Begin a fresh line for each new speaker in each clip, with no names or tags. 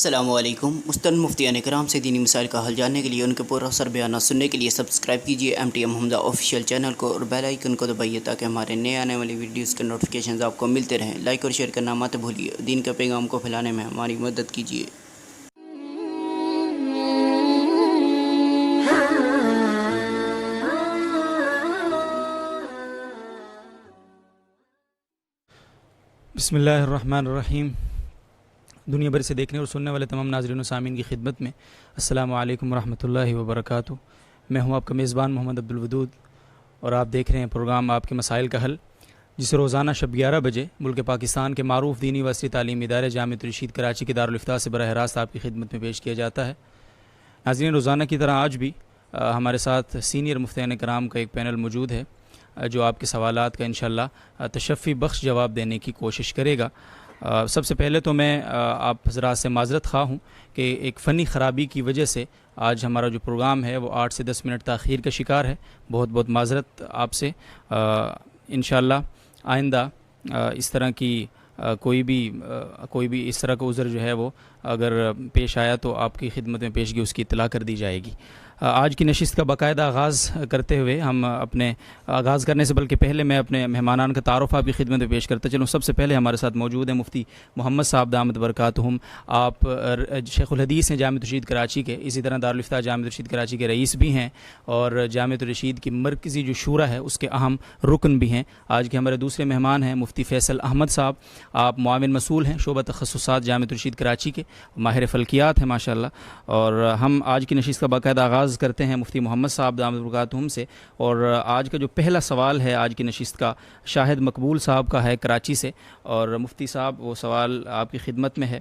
السلام علیکم۔ مستند مفتیان کرام سے دینی مسائل کا حل جاننے کے لیے ان کے پورا سر بیانات سننے کے لیے سبسکرائب کیجیے MTM حمزہ آفیشیل چینل کو اور بیل آئیکن کو دبائیے تاکہ ہمارے نئے آنے والی ویڈیوز کے نوٹیفیکیشنز آپ کو ملتے رہیں۔ لائک اور شیئر کرنا مت بھولیے، دین کے پیغام کو پھیلانے میں ہماری مدد کیجیے۔
بسم اللہ الرحمن الرحیم۔ دنیا بھر سے دیکھنے اور سننے والے تمام ناظرین و سامعین کی خدمت میں السلام علیکم ورحمۃ اللہ وبرکاتہ۔ میں ہوں آپ کا میزبان محمد عبدالودود اور آپ دیکھ رہے ہیں پروگرام آپ کے مسائل کا حل، جسے روزانہ شب 11 بجے ملک پاکستان کے معروف دینی وسطی تعلیمی ادارے جامعۃ الرشید کراچی کے دارالافتاء سے براہ راست آپ کی خدمت میں پیش کیا جاتا ہے۔ ناظرین، روزانہ کی طرح آج بھی ہمارے ساتھ سینئر مفتیان کرام کا ایک پینل موجود ہے جو آپ کے سوالات کا انشاءاللہ تشفی بخش جواب دینے کی کوشش کرے گا۔ سب سے پہلے تو میں آپ حضرات سے معذرت خواہ ہوں کہ ایک فنی خرابی کی وجہ سے آج ہمارا جو پروگرام ہے وہ 8 سے 10 منٹ تاخیر کا شکار ہے۔ بہت بہت معذرت آپ سے۔ انشاءاللہ آئندہ اس طرح کی کوئی بھی اس طرح کا عذر جو ہے وہ اگر پیش آیا تو آپ کی خدمت میں پیشگی اس کی اطلاع کر دی جائے گی۔ آج کی نشست کا باقاعدہ آغاز کرتے ہوئے ہم اپنے آغاز کرنے سے بلکہ پہلے میں اپنے مہمانان کا تعارف آپ کی خدمت میں پیش کرتا چلوں۔ سب سے پہلے ہمارے ساتھ موجود ہیں مفتی محمد صاحب دامت برکاتہم۔ آپ شیخ الحدیث ہیں جامعۃ الرشید کراچی کے، اسی طرح دارالافتاء جامعۃ الرشید کراچی کے رئیس بھی ہیں اور جامعۃ الرشید کی مرکزی جو شورا ہے اس کے اہم رکن بھی ہیں۔ آج کے ہمارے دوسرے مہمان ہیں مفتی فیصل احمد صاحب۔ آپ معاون مسئول ہیں شعبہ تخصصات جامعۃ الرشید کراچی کے، ماہر فلکیات ہیں ماشاءاللہ۔ اور ہم آج کی نشست کا باقاعدہ آغاز کرتے ہیں مفتی محمد صاحب دامت برکاتہم سے، اور آج کا جو پہلا سوال ہے آج کی نشست کا شاہد مقبول صاحب کا ہے کراچی سے، اور مفتی صاحب وہ سوال آپ کی خدمت میں ہے۔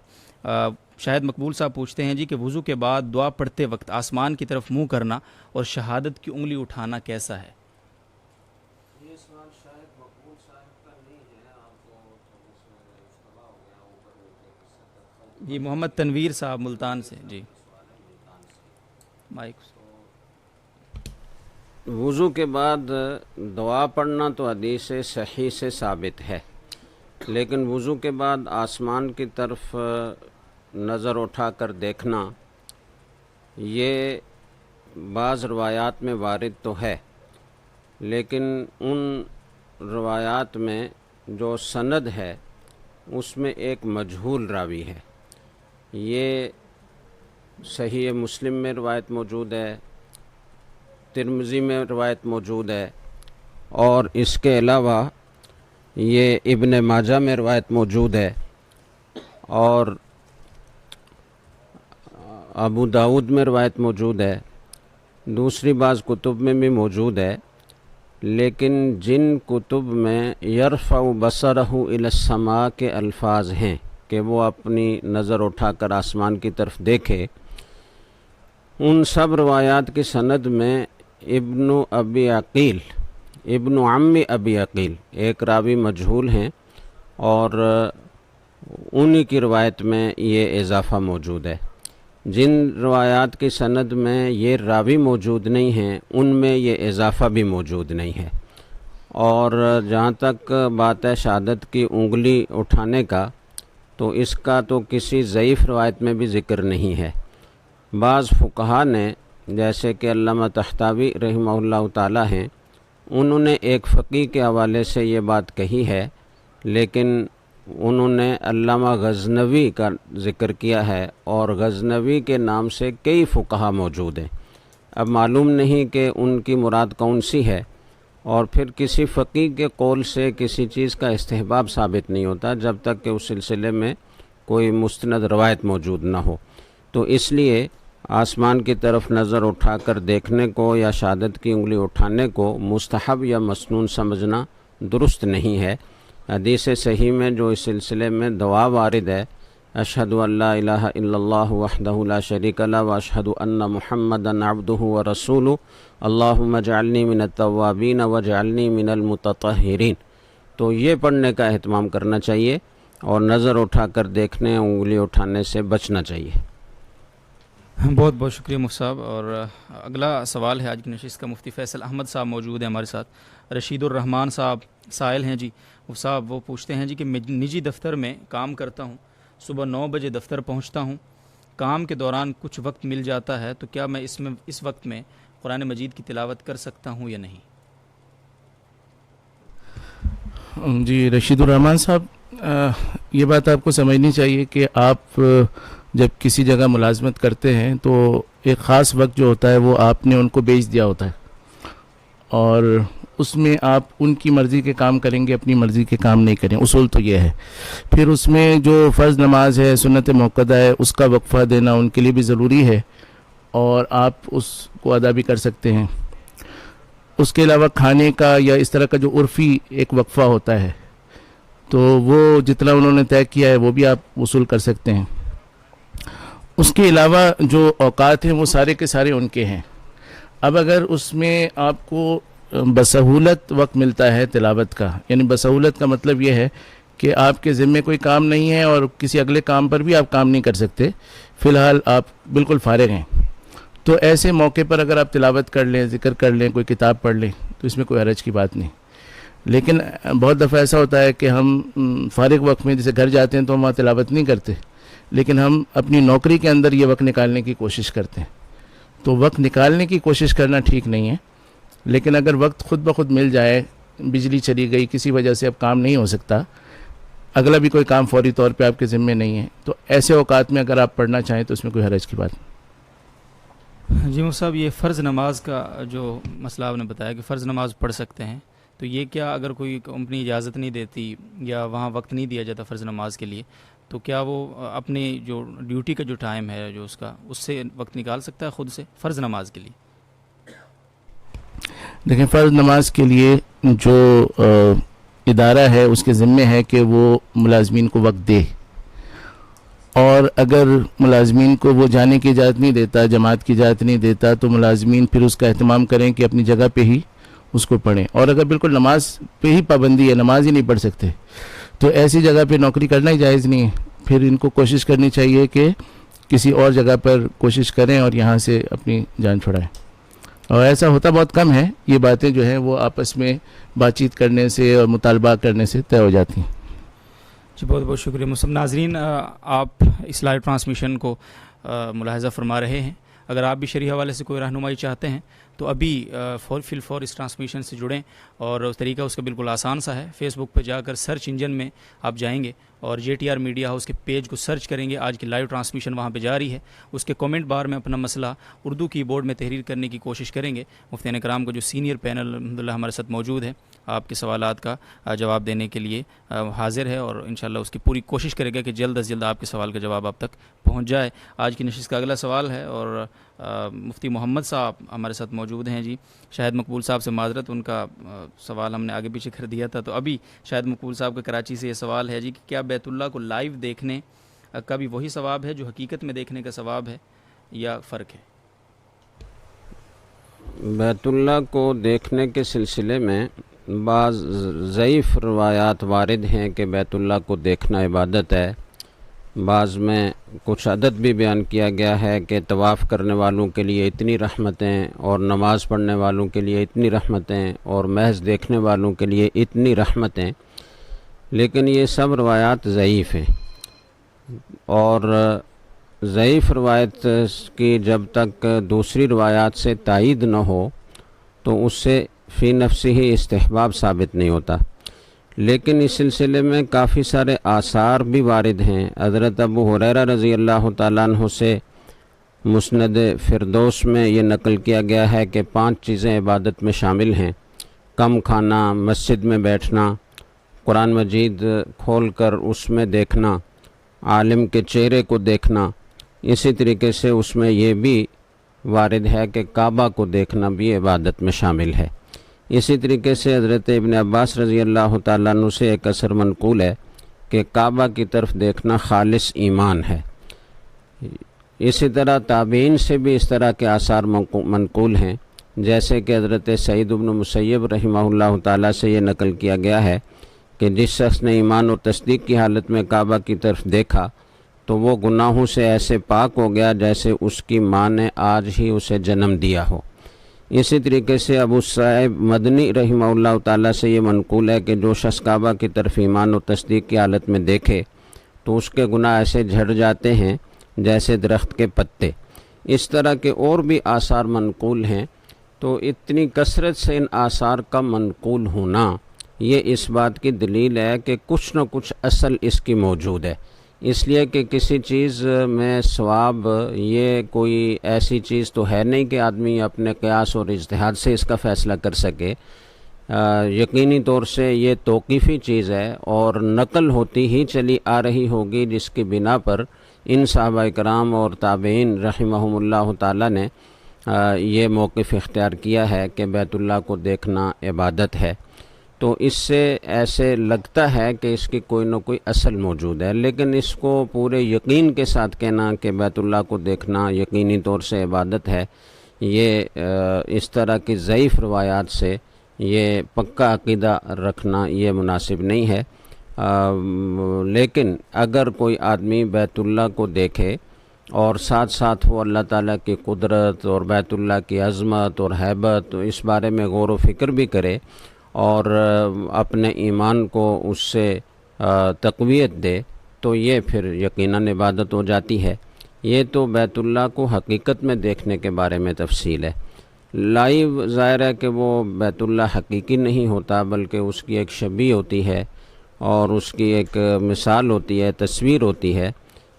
شاہد مقبول صاحب پوچھتے ہیں جی کہ وضو کے بعد دعا پڑھتے وقت آسمان کی طرف منہ کرنا اور شہادت کی انگلی اٹھانا کیسا ہے؟
یہ سوال شاہد مقبول صاحب کا نہیں ہے، آپ کو اشتباہ ہو گیا اوپر
جی محمد تنویر صاحب ملتان سے۔ جی مائک۔
وضو کے بعد دعا پڑھنا تو حدیث صحیح سے ثابت ہے، لیکن وضو کے بعد آسمان کی طرف نظر اٹھا کر دیکھنا یہ بعض روایات میں وارد تو ہے، لیکن ان روایات میں جو سند ہے اس میں ایک مجہول راوی ہے۔ یہ صحیح مسلم میں روایت موجود ہے، ترمذی میں روایت موجود ہے، اور اس کے علاوہ یہ ابن ماجہ میں روایت موجود ہے اور ابو داود میں روایت موجود ہے، دوسری بعض کتب میں بھی موجود ہے، لیکن جن کتب میں یرفع بصرہ الی السماء کے الفاظ ہیں کہ وہ اپنی نظر اٹھا کر آسمان کی طرف دیکھے، ان سب روایات کی سند میں ابن عم ابی عقیل ایک راوی مجہول ہیں، اور انہی کی روایت میں یہ اضافہ موجود ہے۔ جن روایات کی سند میں یہ راوی موجود نہیں ہیں ان میں یہ اضافہ بھی موجود نہیں ہے۔ اور جہاں تک بات ہے شہادت کی انگلی اٹھانے کا، تو اس کا تو کسی ضعیف روایت میں بھی ذکر نہیں ہے۔ بعض فقہا نے جیسے کہ علامہ طحطاوی رحمہ اللہ تعالی ہیں، انہوں نے ایک فقیہ کے حوالے سے یہ بات کہی ہے، لیکن انہوں نے علامہ غزنوی کا ذکر کیا ہے، اور غزنوی کے نام سے کئی فقہا موجود ہیں۔ اب معلوم نہیں کہ ان کی مراد کون سی ہے، اور پھر کسی فقیہ کے قول سے کسی چیز کا استحباب ثابت نہیں ہوتا جب تک کہ اس سلسلے میں کوئی مستند روایت موجود نہ ہو۔ تو اس لیے آسمان کی طرف نظر اٹھا کر دیکھنے کو یا شہادت کی انگلی اٹھانے کو مستحب یا مسنون سمجھنا درست نہیں ہے۔ حدیث صحیح میں جو اس سلسلے میں دعا وارد ہے، اشہد ان لا الہ الا اللہ وحدہ لا شریک لہ واشہد ان محمدا عبدہ ورسولہ اللہم اجعلنی من التوابین واجعلنی من المتطہرین، تو یہ پڑھنے کا اہتمام کرنا چاہیے اور نظر اٹھا کر دیکھنے انگلی اٹھانے سے بچنا چاہیے۔
بہت بہت شکریہ مفتی صاحب۔ اور اگلا سوال ہے آج کی نشست کا، مفتی فیصل احمد صاحب موجود ہیں ہمارے ساتھ۔ رشید الرحمان صاحب سائل ہیں جی، مفتی صاحب وہ پوچھتے ہیں جی کہ میں نجی دفتر میں کام کرتا ہوں، صبح 9 بجے دفتر پہنچتا ہوں کام کے دوران کچھ وقت مل جاتا ہے تو کیا میں اس وقت میں قرآن مجید کی تلاوت کر سکتا ہوں یا نہیں؟
جی رشید الرحمان صاحب، یہ بات آپ کو سمجھنی چاہیے کہ آپ جب کسی جگہ ملازمت کرتے ہیں تو ایک خاص وقت جو ہوتا ہے وہ آپ نے ان کو بیچ دیا ہوتا ہے، اور اس میں آپ ان کی مرضی کے کام کریں گے، اپنی مرضی کے کام نہیں کریں، اصول تو یہ ہے۔ پھر اس میں جو فرض نماز ہے، سنت موقدہ ہے، اس کا وقفہ دینا ان کے لیے بھی ضروری ہے، اور آپ اس کو ادا بھی کر سکتے ہیں۔ اس کے علاوہ کھانے کا یا اس طرح کا جو عرفی ایک وقفہ ہوتا ہے تو وہ جتنا انہوں نے طے کیا ہے وہ بھی آپ وصول کر سکتے ہیں۔ اس کے علاوہ جو اوقات ہیں وہ سارے کے سارے ان کے ہیں۔ اب اگر اس میں آپ کو بسہولت وقت ملتا ہے تلاوت کا، یعنی بسہولت کا مطلب یہ ہے کہ آپ کے ذمے کوئی کام نہیں ہے اور کسی اگلے کام پر بھی آپ کام نہیں کر سکتے، فی الحال آپ بالکل فارغ ہیں، تو ایسے موقع پر اگر آپ تلاوت کر لیں، ذکر کر لیں، کوئی کتاب پڑھ لیں تو اس میں کوئی حرج کی بات نہیں۔ لیکن بہت دفعہ ایسا ہوتا ہے کہ ہم فارغ وقت میں جیسے گھر جاتے ہیں تو ہم وہاں تلاوت نہیں کرتے، لیکن ہم اپنی نوکری کے اندر یہ وقت نکالنے کی کوشش کرتے ہیں، تو وقت نکالنے کی کوشش کرنا ٹھیک نہیں ہے۔ لیکن اگر وقت خود بخود مل جائے، بجلی چلی گئی، کسی وجہ سے اب کام نہیں ہو سکتا، اگلا بھی کوئی کام فوری طور پہ آپ کے ذمے نہیں ہے، تو ایسے اوقات میں اگر آپ پڑھنا چاہیں تو اس میں کوئی حرج کی بات نہیں۔
جی مفتی صاحب، یہ فرض نماز کا جو مسئلہ آپ نے بتایا کہ فرض نماز پڑھ سکتے ہیں، تو یہ کیا اگر کوئی کمپنی اجازت نہیں دیتی یا وہاں وقت نہیں دیا جاتا فرض نماز کے لیے، تو کیا وہ اپنی جو ڈیوٹی کا جو ٹائم ہے جو اس سے وقت نکال سکتا ہے خود سے فرض نماز کے لیے؟
دیکھیں، فرض نماز کے لیے جو ادارہ ہے اس کے ذمے ہے کہ وہ ملازمین کو وقت دے، اور اگر ملازمین کو وہ جانے کی اجازت نہیں دیتا، جماعت کی اجازت نہیں دیتا، تو ملازمین پھر اس کا اہتمام کریں کہ اپنی جگہ پہ ہی اس کو پڑھیں، اور اگر بالکل نماز پہ ہی پابندی ہے، نماز ہی نہیں پڑھ سکتے، تو ایسی جگہ پہ نوکری کرنا ہی جائز نہیں ہے۔ پھر ان کو کوشش کرنی چاہیے کہ کسی اور جگہ پر کوشش کریں اور یہاں سے اپنی جان چھڑائیں، اور ایسا ہوتا بہت کم ہے، یہ باتیں جو ہیں وہ آپس میں بات چیت کرنے سے اور مطالبہ کرنے سے طے ہو جاتی ہیں۔
جی بہت بہت شکریہ مصعب۔ ناظرین، آپ اس لائیو ٹرانسمیشن کو ملاحظہ فرما رہے ہیں، اگر آپ بھی شرعی حوالے سے کوئی رہنمائی چاہتے ہیں تو ابھی فی الفور اس ٹرانسمیشن سے جڑیں، اور طریقہ اس کا بالکل آسان سا ہے۔ فیس بک پہ جا کر سرچ انجن میں آپ جائیں گے اور JTR میڈیا ہاؤس کے پیج کو سرچ کریں گے، آج کی لائیو ٹرانسمیشن وہاں پہ جاری ہے، اس کے کومنٹ بار میں اپنا مسئلہ اردو کی بورڈ میں تحریر کرنے کی کوشش کریں گے۔ مفتیان کرام کا جو سینئر پینل الحمدللہ ہمارے ساتھ موجود ہے، آپ کے سوالات کا جواب دینے کے لیے حاضر ہے، اور انشاءاللہ اس کی پوری کوشش کرے گا کہ جلد از جلد آپ کے سوال کا جواب آپ تک پہنچ جائے۔ آج کی نشست کا اگلا سوال ہے، اور مفتی محمد صاحب ہمارے ساتھ موجود ہیں۔ جی شاہد مقبول صاحب سے معذرت، ان کا سوال ہم نے آگے پیچھے کر دیا تھا، تو ابھی شاہد مقبول صاحب کا کراچی سے یہ سوال ہے جی کہ کیا بیت اللہ کو لائیو دیکھنے کا بھی وہی ثواب ہے جو حقیقت میں دیکھنے کا ثواب ہے، یا فرق ہے؟
بیت اللہ کو دیکھنے کے سلسلے میں بعض ضعیف روایات وارد ہیں کہ بیت اللہ کو دیکھنا عبادت ہے، بعض میں کچھ عدد بھی بیان کیا گیا ہے کہ طواف کرنے والوں کے لیے اتنی رحمتیں، اور نماز پڑھنے والوں کے لیے اتنی رحمتیں، اور محض دیکھنے والوں کے لیے اتنی رحمتیں، لیکن یہ سب روایات ضعیف ہیں، اور ضعیف روایت کی جب تک دوسری روایات سے تائید نہ ہو تو اس سے فی نفس ہی استحباب ثابت نہیں ہوتا۔ لیکن اس سلسلے میں کافی سارے آثار بھی وارد ہیں۔ حضرت ابو ہریرہ رضی اللہ تعالیٰ عنہ سے مسند فردوس میں یہ نقل کیا گیا ہے کہ 5 چیزیں عبادت میں شامل ہیں: کم کھانا، مسجد میں بیٹھنا، قرآن مجید کھول کر اس میں دیکھنا، عالم کے چہرے کو دیکھنا۔ اسی طریقے سے اس میں یہ بھی وارد ہے کہ کعبہ کو دیکھنا بھی عبادت میں شامل ہے۔ اسی طریقے سے حضرت ابن عباس رضی اللہ تعالیٰ عنہ سے ایک اثر منقول ہے کہ کعبہ کی طرف دیکھنا خالص ایمان ہے۔ اسی طرح تابعین سے بھی اس طرح کے آثار منقول ہیں، جیسے کہ حضرت سعید بن مسیب رحمہ اللہ تعالیٰ سے یہ نقل کیا گیا ہے کہ جس شخص نے ایمان اور تصدیق کی حالت میں کعبہ کی طرف دیکھا تو وہ گناہوں سے ایسے پاک ہو گیا جیسے اس کی ماں نے آج ہی اسے جنم دیا ہو۔ اسی طریقے سے ابو صاحب مدنی رحمہ اللہ تعالیٰ سے یہ منقول ہے کہ جو شخص کعبہ کی طرف ایمان و تصدیق کی حالت میں دیکھے تو اس کے گناہ ایسے جھڑ جاتے ہیں جیسے درخت کے پتے. اس طرح کے اور بھی آثار منقول ہیں. تو اتنی کثرت سے ان آثار کا منقول ہونا یہ اس بات کی دلیل ہے کہ کچھ نہ کچھ اصل اس کی موجود ہے. اس لیے کہ کسی چیز میں ثواب یہ کوئی ایسی چیز تو ہے نہیں کہ آدمی اپنے قیاس اور اجتہاد سے اس کا فیصلہ کر سکے. یقینی طور سے یہ توقیفی چیز ہے اور نقل ہوتی ہی چلی آ رہی ہوگی، جس کی بنا پر ان صحابہ کرام اور تابعین رحمہم اللہ تعالی نے یہ موقف اختیار کیا ہے کہ بیت اللہ کو دیکھنا عبادت ہے. تو اس سے ایسے لگتا ہے کہ اس کی کوئی نہ کوئی اصل موجود ہے، لیکن اس کو پورے یقین کے ساتھ کہنا کہ بیت اللہ کو دیکھنا یقینی طور سے عبادت ہے، یہ اس طرح کی ضعیف روایات سے یہ پکا عقیدہ رکھنا یہ مناسب نہیں ہے. لیکن اگر کوئی آدمی بیت اللہ کو دیکھے اور ساتھ ساتھ وہ اللہ تعالیٰ کی قدرت اور بیت اللہ کی عظمت اور ہیبت اس بارے میں غور و فکر بھی کرے اور اپنے ایمان کو اس سے تقویت دے، تو یہ پھر یقیناً عبادت ہو جاتی ہے. یہ تو بیت اللہ کو حقیقت میں دیکھنے کے بارے میں تفصیل ہے. لائیو ظاہر ہے کہ وہ بیت اللہ حقیقی نہیں ہوتا، بلکہ اس کی ایک شبیہ ہوتی ہے اور اس کی ایک مثال ہوتی ہے، تصویر ہوتی ہے،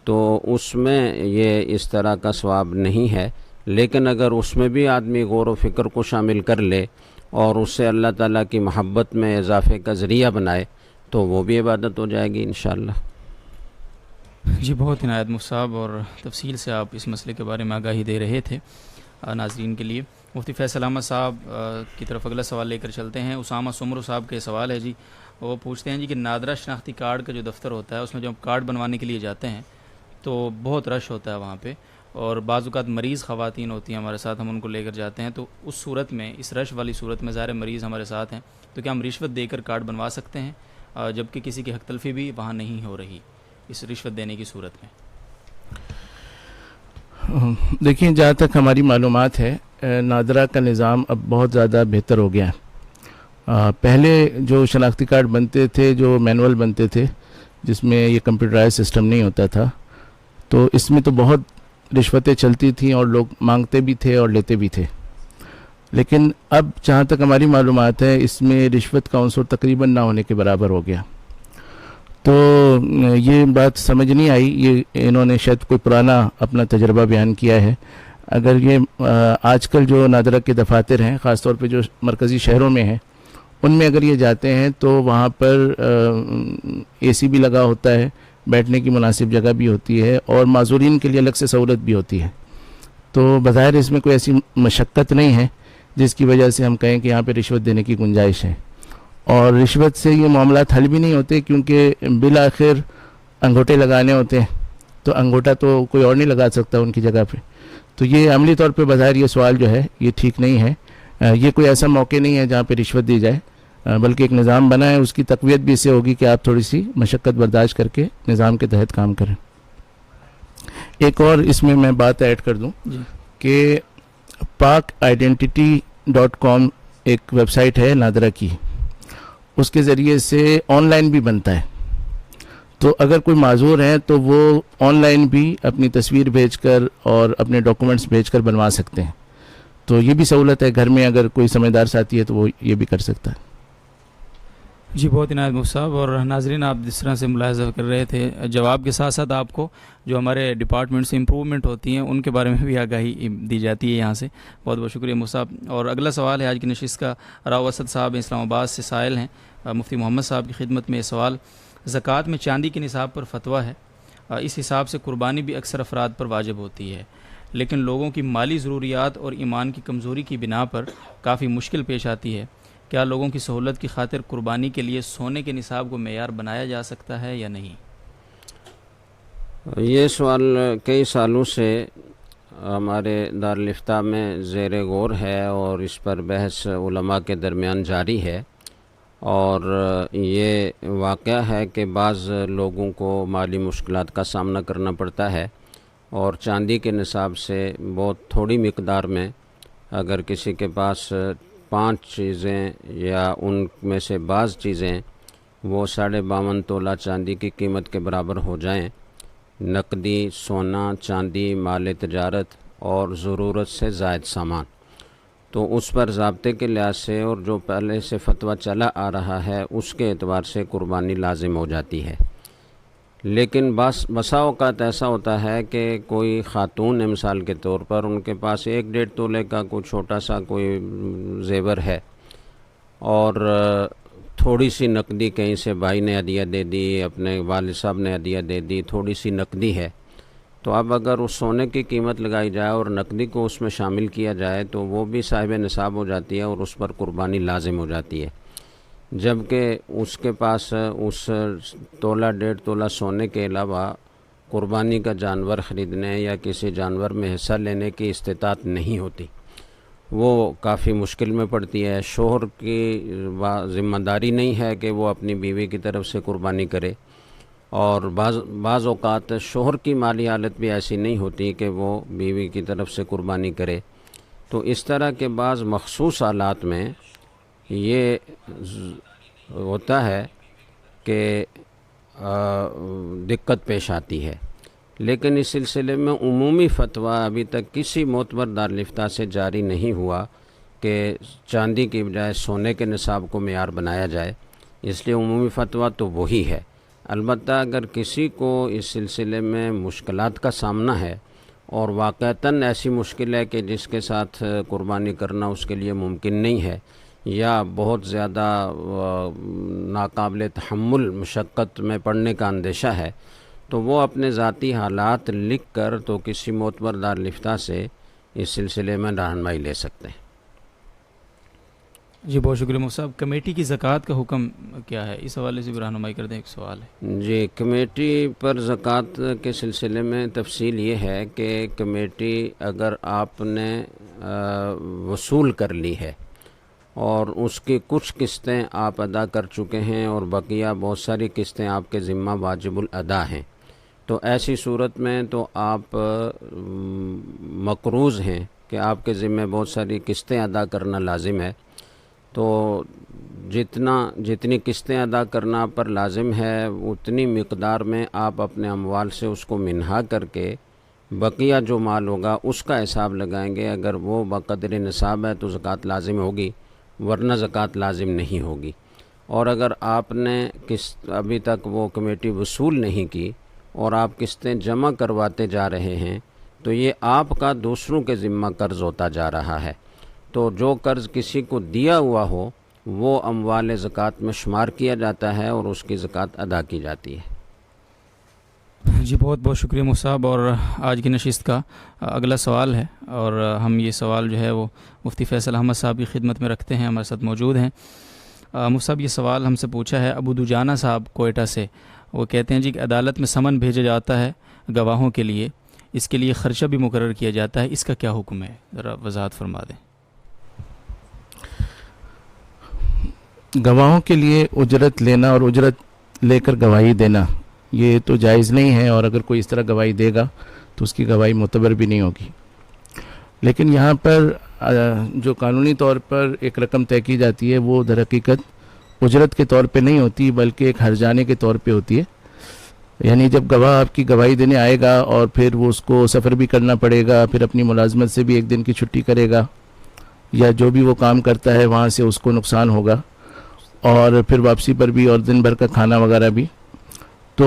تو اس میں یہ اس طرح کا ثواب نہیں ہے. لیکن اگر اس میں بھی آدمی غور و فکر کو شامل کر لے اور اس سے اللہ تعالیٰ کی محبت میں اضافے کا ذریعہ بنائے تو وہ بھی عبادت ہو جائے گی انشاءاللہ.
جی بہت عنایت مفتی صاحب، اور تفصیل سے آپ اس مسئلے کے بارے میں آگاہی دے رہے تھے ناظرین کے لیے. مفتی فیصل احمد صاحب کی طرف اگلا سوال لے کر چلتے ہیں. اسامہ سمرو صاحب کے سوال ہے جی، وہ پوچھتے ہیں جی کہ نادرہ شناختی کارڈ کا جو دفتر ہوتا ہے اس میں جو ہم کارڈ بنوانے کے لیے جاتے ہیں تو بہت رش ہوتا ہے وہاں پہ، اور بعض اوقات مریض خواتین ہوتی ہیں ہمارے ساتھ، ہم ان کو لے کر جاتے ہیں، تو اس صورت میں، اس رش والی صورت میں ظاہر مریض ہمارے ساتھ ہیں، تو کیا ہم رشوت دے کر کارڈ بنوا سکتے ہیں جبکہ کسی کی حق تلفی بھی وہاں نہیں ہو رہی اس رشوت دینے کی صورت میں؟
دیکھیں، جہاں تک ہماری معلومات ہے نادرہ کا نظام اب بہت زیادہ بہتر ہو گیا ہے. پہلے جو شناختی کارڈ بنتے تھے، جو مینول بنتے تھے جس میں یہ کمپیوٹرائز سسٹم نہیں ہوتا تھا، تو اس میں تو بہت رشوتیں چلتی تھیں اور لوگ مانگتے بھی تھے اور لیتے بھی تھے. لیکن اب جہاں تک ہماری معلومات ہے اس میں رشوت کا عنصر تقریباً نہ ہونے کے برابر ہو گیا. تو یہ بات سمجھ نہیں آئی، یہ انہوں نے شاید کوئی پرانا اپنا تجربہ بیان کیا ہے. اگر یہ آج کل جو نادرہ کے دفاتر ہیں، خاص طور پہ جو مرکزی شہروں میں ہیں، ان میں اگر یہ جاتے ہیں تو وہاں پر اے سی بھی لگا ہوتا ہے، بیٹھنے کی مناسب جگہ بھی ہوتی ہے، اور معذورین کے لیے الگ سے سہولت بھی ہوتی ہے. تو بظاہر اس میں کوئی ایسی مشقت نہیں ہے جس کی وجہ سے ہم کہیں کہ یہاں پہ رشوت دینے کی گنجائش ہے. اور رشوت سے یہ معاملات حل بھی نہیں ہوتے، کیونکہ بالآخر انگوٹے لگانے ہوتے ہیں، تو انگوٹا تو کوئی اور نہیں لگا سکتا ان کی جگہ پہ. تو یہ عملی طور پہ بظاہر یہ سوال جو ہے یہ ٹھیک نہیں ہے. یہ کوئی ایسا موقع نہیں ہے جہاں پہ رشوت دی جائے، بلکہ ایک نظام بنا ہے، اس کی تقویت بھی اس سے ہوگی کہ آپ تھوڑی سی مشقت برداشت کر کے نظام کے تحت کام کریں. ایک اور اس میں بات ایڈ کر دوں کہ pakidentity.com ایک ویب سائٹ ہے نادرہ کی، اس کے ذریعے سے آن لائن بھی بنتا ہے. تو اگر کوئی معذور ہے تو وہ آن لائن بھی اپنی تصویر بھیج کر اور اپنے ڈاکومنٹس بھیج کر بنوا سکتے ہیں. تو یہ بھی سہولت ہے، گھر میں اگر کوئی سمجھدار ساتھی ہے تو وہ یہ بھی کر سکتا ہے.
جی بہت عنایت مفتی صاحب. اور ناظرین، آپ جس طرح سے ملاحظہ کر رہے تھے، جواب کے ساتھ ساتھ آپ کو جو ہمارے ڈپارٹمنٹ سے امپرومنٹ ہوتی ہیں ان کے بارے میں بھی آگاہی دی جاتی ہے یہاں سے. بہت بہت شکریہ مفتی صاحب. اور اگلا سوال ہے آج کی نشست کا، راؤ اسد صاحب اسلام آباد سے سائل ہیں. مفتی محمد صاحب کی خدمت میں یہ سوال، زکوٰۃ میں چاندی کے نصاب پر فتویٰ ہے، اس حساب سے قربانی بھی اکثر افراد پر واجب ہوتی ہے، لیکن لوگوں کی مالی ضروریات اور ایمان کی کمزوری کی بنا پر کافی مشکل پیش آتی ہے. کیا لوگوں کی سہولت کی خاطر قربانی کے لیے سونے کے نصاب کو معیار بنایا جا سکتا ہے یا نہیں؟
یہ سوال کئی سالوں سے ہمارے دارالفتاء میں زیر غور ہے اور اس پر بحث علماء کے درمیان جاری ہے. اور یہ واقعہ ہے کہ بعض لوگوں کو مالی مشکلات کا سامنا کرنا پڑتا ہے، اور چاندی کے نصاب سے بہت تھوڑی مقدار میں اگر کسی کے پاس 5 چیزیں یا ان میں سے بعض چیزیں وہ 52.5 تولہ چاندی کی قیمت کے برابر ہو جائیں نقدی، سونا، چاندی، مال تجارت اور ضرورت سے زائد سامان۔ تو اس پر ضابطے کے لحاظ سے اور جو پہلے سے فتویٰ چلا آ رہا ہے اس کے اعتبار سے قربانی لازم ہو جاتی ہے۔ لیکن بسا اوقات ایسا ہوتا ہے کہ کوئی خاتون ہے مثال کے طور پر، ان کے پاس 1-1.5 تولے کا کوئی چھوٹا سا کوئی زیور ہے اور تھوڑی سی نقدی کہیں سے بھائی نے ہدیہ دے دی، اپنے والد صاحب نے ہدیہ دے دی، تھوڑی سی نقدی ہے، تو اب اگر اس سونے کی قیمت لگائی جائے اور نقدی کو اس میں شامل کیا جائے تو وہ بھی صاحب نصاب ہو جاتی ہے اور اس پر قربانی لازم ہو جاتی ہے، جبکہ اس کے پاس اس تولہ 1.5 تولہ سونے کے علاوہ قربانی کا جانور خریدنے یا کسی جانور میں حصہ لینے کی استطاعت نہیں ہوتی، وہ کافی مشکل میں پڑتی ہے۔ شوہر کی ذمہ داری نہیں ہے کہ وہ اپنی بیوی کی طرف سے قربانی کرے، اور بعض اوقات شوہر کی مالی حالت بھی ایسی نہیں ہوتی کہ وہ بیوی کی طرف سے قربانی کرے، تو اس طرح کے بعض مخصوص حالات میں یہ ہوتا ہے کہ دقت پیش آتی ہے۔ لیکن اس سلسلے میں عمومی فتویٰ ابھی تک کسی معتبر دارالفتہ سے جاری نہیں ہوا کہ چاندی کی بجائے سونے کے نصاب کو معیار بنایا جائے، اس لیے عمومی فتویٰ تو وہی ہے۔ البتہ اگر کسی کو اس سلسلے میں مشکلات کا سامنا ہے اور واقعتاً ایسی مشکل ہے کہ جس کے ساتھ قربانی کرنا اس کے لیے ممکن نہیں ہے یا بہت زیادہ ناقابل تحمل مشقت میں پڑنے کا اندیشہ ہے، تو وہ اپنے ذاتی حالات لکھ کر تو کسی معتبر دارالفتہ سے اس سلسلے میں رہنمائی لے سکتے ہیں۔
جی بہت شکریہ مفتی صاحب۔ کمیٹی کی زکوٰۃ کا حکم کیا ہے، اس حوالے سے بھی رہنمائی کر دیں، ایک سوال ہے۔
جی، کمیٹی پر زکوٰۃ کے سلسلے میں تفصیل یہ ہے کہ کمیٹی اگر آپ نے وصول کر لی ہے اور اس کی کچھ قسطیں آپ ادا کر چکے ہیں اور بقیہ بہت ساری قسطیں آپ کے ذمہ واجب الادا ہیں، تو ایسی صورت میں تو آپ مقروض ہیں کہ آپ کے ذمہ بہت ساری قسطیں ادا کرنا لازم ہے، تو جتنی قسطیں ادا کرنا پر لازم ہے اتنی مقدار میں آپ اپنے اموال سے اس کو منہا کر کے بقیہ جو مال ہوگا اس کا حساب لگائیں گے۔ اگر وہ بقدر نصاب ہے تو زکوٰۃ لازم ہوگی، ورنہ زکوٰۃ لازم نہیں ہوگی۔ اور اگر آپ نے ابھی تک وہ کمیٹی وصول نہیں کی اور آپ قسطیں جمع کرواتے جا رہے ہیں تو یہ آپ کا دوسروں کے ذمہ قرض ہوتا جا رہا ہے، تو جو قرض کسی کو دیا ہوا ہو وہ اموال زکوٰۃ میں شمار کیا جاتا ہے اور اس کی زکوٰۃ ادا کی جاتی ہے۔
جی بہت بہت شکریہ مفتی صاحب۔ اور آج کی نشست کا اگلا سوال ہے، اور ہم یہ سوال جو ہے وہ مفتی فیصل احمد صاحب کی خدمت میں رکھتے ہیں، ہمارے ساتھ موجود ہیں۔ مفتی صاحب یہ سوال ہم سے پوچھا ہے ابو دجانہ صاحب کوئٹہ سے، وہ کہتے ہیں جی کہ عدالت میں سمن بھیجا جاتا ہے گواہوں کے لیے، اس کے لیے خرچہ بھی مقرر کیا جاتا ہے، اس کا کیا حکم ہے، ذرا وضاحت فرما دیں۔
گواہوں کے لیے اجرت لینا اور اجرت لے کر گواہی دینا یہ تو جائز نہیں ہے، اور اگر کوئی اس طرح گواہی دے گا تو اس کی گواہی معتبر بھی نہیں ہوگی۔ لیکن یہاں پر جو قانونی طور پر ایک رقم طے کی جاتی ہے وہ در حقیقت اجرت کے طور پہ نہیں ہوتی بلکہ ایک ہرجانے کے طور پہ ہوتی ہے۔ یعنی جب گواہ آپ کی گواہی دینے آئے گا اور پھر وہ اس کو سفر بھی کرنا پڑے گا، پھر اپنی ملازمت سے بھی 1 دن کی چھٹی کرے گا، یا جو بھی وہ کام کرتا ہے وہاں سے اس کو نقصان ہوگا، اور پھر واپسی پر بھی اور دن بھر کا کھانا وغیرہ بھی، تو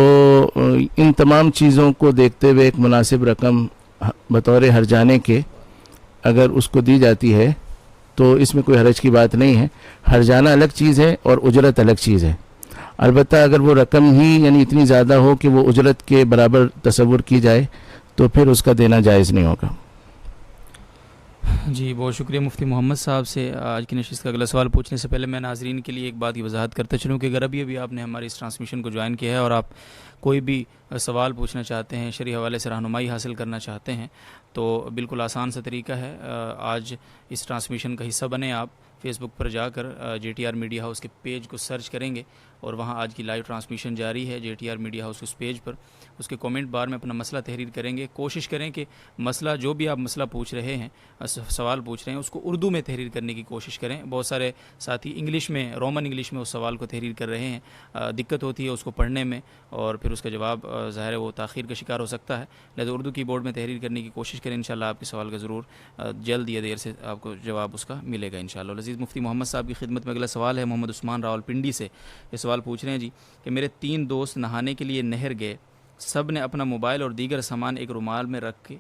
ان تمام چیزوں کو دیکھتے ہوئے ایک مناسب رقم بطور ہرجانے کے اگر اس کو دی جاتی ہے تو اس میں کوئی حرج کی بات نہیں ہے۔ ہرجانہ الگ چیز ہے اور اجرت الگ چیز ہے۔ البتہ اگر وہ رقم ہی یعنی اتنی زیادہ ہو کہ وہ اجرت کے برابر تصور کی جائے تو پھر اس کا دینا جائز نہیں ہوگا۔
جی بہت شکریہ مفتی محمد صاحب سے۔ آج کی نشست کا اگلا سوال پوچھنے سے پہلے میں ناظرین کے لیے ایک بات کی وضاحت کرتا چلوں کہ اگر ابھی آپ نے ہماری اس ٹرانسمیشن کو جوائن کیا ہے اور آپ کوئی بھی سوال پوچھنا چاہتے ہیں، شرعی حوالے سے رہنمائی حاصل کرنا چاہتے ہیں، تو بالکل آسان سا طریقہ ہے، آج اس ٹرانسمیشن کا حصہ بنیں۔ آپ فیس بک پر جا کر J T R media house کے پیج کو سرچ کریں گے اور وہاں آج کی لائیو ٹرانسمیشن جاری ہے JTR میڈیا ہاؤس اس پیج پر. اس کے کومنٹ بار میں اپنا مسئلہ تحریر کریں گے. کوشش کریں کہ مسئلہ جو بھی آپ مسئلہ پوچھ رہے ہیں, سوال پوچھ رہے ہیں, اس کو اردو میں تحریر کرنے کی کوشش کریں. بہت سارے ساتھی انگلش میں, رومن انگلش میں اس سوال کو تحریر کر رہے ہیں, دقت ہوتی ہے اس کو پڑھنے میں, اور پھر اس کا جواب ظاہر ہے وہ تاخیر کا شکار ہو سکتا ہے. لہذا اردو کی بورڈ میں تحریر کرنے کی کوشش کریں. انشاءاللہ آپ کے سوال کا ضرور جلد یا دیر سے آپ کو جواب اس کا ملے گا انشاءاللہ. عزیز مفتی محمد صاحب کی خدمت میں اگلا سوال ہے محمد عثمان راولپنڈی سے. یہ سوال پوچھ رہے ہیں جی کہ میرے 3 دوست نہانے کے لیے نہر گئے. سب نے اپنا موبائل اور دیگر سامان ایک رومال میں رکھ کے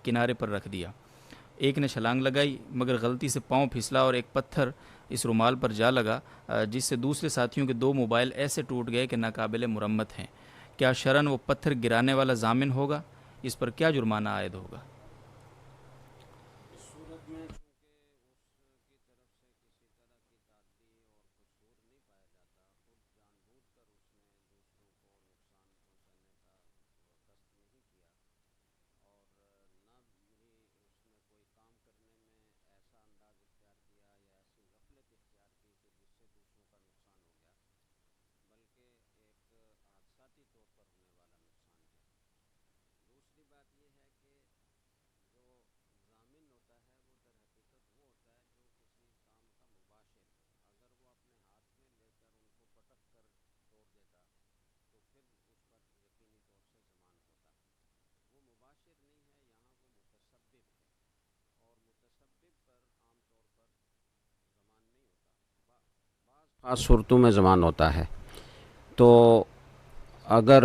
کنارے پر رکھ دیا. ایک نے چھلانگ لگائی مگر غلطی سے پاؤں پھسلا اور ایک پتھر اس رومال پر جا لگا, جس سے دوسرے ساتھیوں کے 2 موبائل ایسے ٹوٹ گئے کہ ناقابل مرمت ہیں. کیا شرعاً وہ پتھر گرانے والا ضامن ہوگا؟ اس پر کیا جرمانہ عائد ہوگا؟
خاص صورتوں میں ضمان ہوتا ہے. تو اگر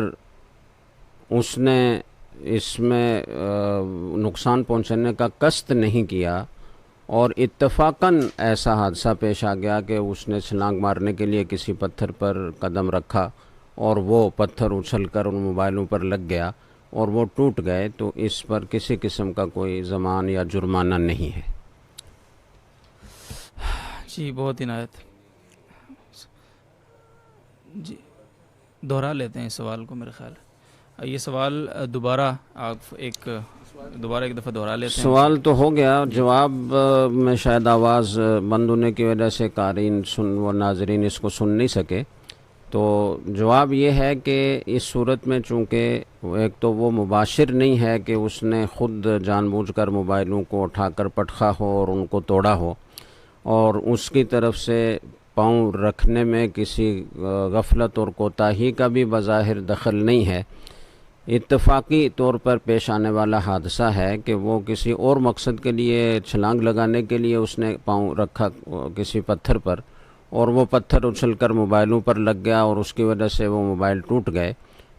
اس نے اس میں نقصان پہنچانے کا قصد نہیں کیا اور اتفاقاً ایسا حادثہ پیش آ گیا کہ اس نے چھلانگ مارنے کے لیے کسی پتھر پر قدم رکھا اور وہ پتھر اچھل کر ان موبائلوں پر لگ گیا اور وہ ٹوٹ گئے, تو اس پر کسی قسم کا کوئی ضمان یا جرمانہ نہیں ہے.
جی بہت عنایت. جی دہرا لیتے ہیں اس سوال کو. میرے خیال یہ سوال دوبارہ ایک دفعہ دہرا لیتے ہیں.
سوال تو ہو گیا, جواب میں شاید آواز بند ہونے کی وجہ سے قارئین و ناظرین اس کو سن نہیں سکے. تو جواب یہ ہے کہ اس صورت میں چونکہ ایک تو وہ مباشر نہیں ہے کہ اس نے خود جان بوجھ کر موبائلوں کو اٹھا کر پٹخا ہو اور ان کو توڑا ہو, اور اس کی طرف سے پاؤں رکھنے میں کسی غفلت اور کوتاہی کا بھی بظاہر دخل نہیں ہے. اتفاقی طور پر پیش آنے والا حادثہ ہے کہ وہ کسی اور مقصد کے لیے چھلانگ لگانے کے لیے اس نے پاؤں رکھا کسی پتھر پر, اور وہ پتھر اچھل کر موبائلوں پر لگ گیا اور اس کی وجہ سے وہ موبائل ٹوٹ گئے.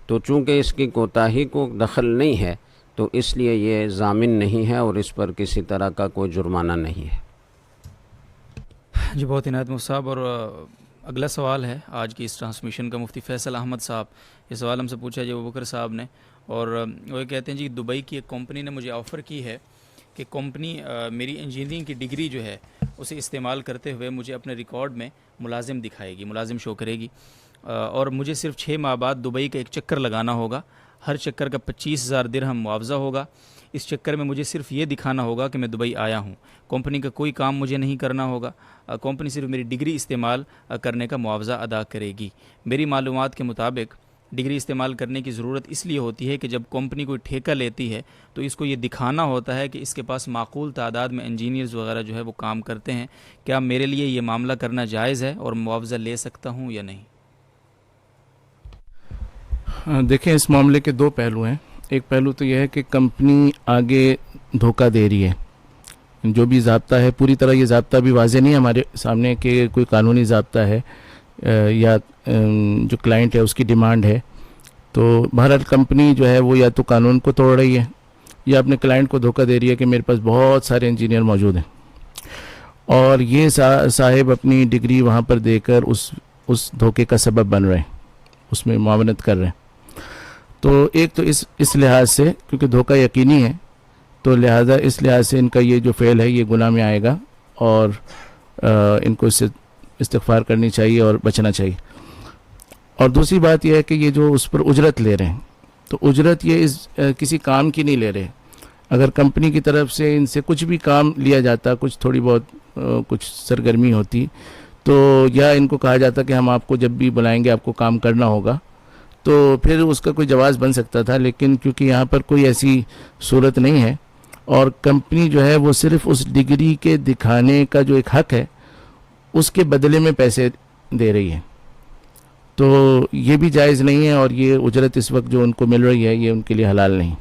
تو چونکہ اس کی کوتاہی کو دخل نہیں ہے تو اس لیے یہ ضامن نہیں ہے اور اس پر کسی طرح کا کوئی جرمانہ نہیں ہے.
جی بہت عنایت مفتی صاحب. اور اگلا سوال ہے آج کی اس ٹرانسمیشن کا مفتی فیصل احمد صاحب. یہ سوال ہم سے پوچھا جی ابوبکر صاحب نے, اور وہ یہ کہتے ہیں جی دبئی کی ایک کمپنی نے مجھے آفر کی ہے کہ کمپنی میری انجینئرنگ کی ڈگری جو ہے اسے استعمال کرتے ہوئے مجھے اپنے ریکارڈ میں ملازم دکھائے گی, ملازم شو کرے گی, اور مجھے صرف 6 ماہ بعد دبئی کا ایک چکر لگانا ہوگا. ہر چکر کا 25,000 درہم معاوضہ ہوگا. اس چکر میں مجھے صرف یہ دکھانا ہوگا کہ میں دبئی آیا ہوں. کمپنی کا کوئی کام مجھے نہیں کرنا ہوگا. کمپنی صرف میری ڈگری استعمال کرنے کا معاوضہ ادا کرے گی. میری معلومات کے مطابق ڈگری استعمال کرنے کی ضرورت اس لیے ہوتی ہے کہ جب کمپنی کوئی ٹھیکہ لیتی ہے تو اس کو یہ دکھانا ہوتا ہے کہ اس کے پاس معقول تعداد میں انجینئرز وغیرہ جو ہے وہ کام کرتے ہیں. کیا میرے لیے یہ معاملہ کرنا جائز ہے اور معاوضہ لے سکتا ہوں یا نہیں؟
دیکھیں اس معاملے کے 2 پہلو ہیں. ایک پہلو تو یہ ہے کہ کمپنی آگے دھوکہ دے رہی ہے. جو بھی ضابطہ ہے پوری طرح یہ ضابطہ بھی واضح نہیں ہے ہمارے سامنے کہ کوئی قانونی ضابطہ ہے یا جو کلائنٹ ہے اس کی ڈیمانڈ ہے. تو بہرحال کمپنی جو ہے وہ یا تو قانون کو توڑ رہی ہے یا اپنے کلائنٹ کو دھوکہ دے رہی ہے کہ میرے پاس بہت سارے انجینئر موجود ہیں, اور یہ صاحب اپنی ڈگری وہاں پر دے کر اس دھوکے کا سبب بن رہے ہیں, اس میں معاونت کر رہے ہیں. تو ایک تو اس لحاظ سے کیونکہ دھوکہ یقینی ہے تو لہذا اس لحاظ سے ان کا یہ جو فعل ہے یہ گناہ میں آئے گا اور ان کو اس سے استغفار کرنی چاہیے اور بچنا چاہیے. اور دوسری بات یہ ہے کہ یہ جو اس پر اجرت لے رہے ہیں تو اجرت یہ کسی کام کی نہیں لے رہے. اگر کمپنی کی طرف سے ان سے کچھ بھی کام لیا جاتا, کچھ تھوڑی بہت کچھ سرگرمی ہوتی, تو یا ان کو کہا جاتا کہ ہم آپ کو جب بھی بلائیں گے آپ کو کام کرنا ہوگا، تو پھر اس کا کوئی جواز بن سکتا تھا. لیکن کیونکہ یہاں پر کوئی ایسی صورت نہیں ہے اور کمپنی جو ہے وہ صرف اس ڈگری کے دکھانے کا جو ایک حق ہے اس کے بدلے میں پیسے دے رہی ہے، تو یہ بھی جائز نہیں ہے. اور یہ اجرت اس وقت جو ان کو مل رہی ہے یہ ان کے لیے حلال نہیں.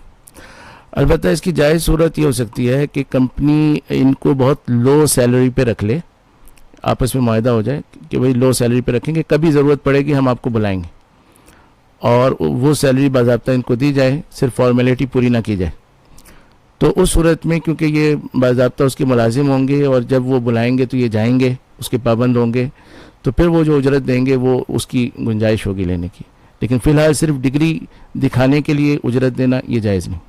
البتہ اس کی جائز صورت یہ ہو سکتی ہے کہ کمپنی ان کو بہت لو سیلری پہ رکھ لے، آپس میں معاہدہ ہو جائے کہ بھئی لو سیلری پہ رکھیں گے، کبھی ضرورت پڑے گی ہم آپ کو بلائیں گے، اور وہ سیلری باضابطہ ان کو دی جائے، صرف فارمیلٹی پوری نہ کی جائے. تو اس صورت میں کیونکہ یہ باضابطہ اس کے ملازم ہوں گے اور جب وہ بلائیں گے تو یہ جائیں گے، اس کے پابند ہوں گے، تو پھر وہ جو اجرت دیں گے وہ اس کی گنجائش ہوگی لینے کی. لیکن فی الحال صرف ڈگری دکھانے کے لیے اجرت دینا یہ جائز نہیں.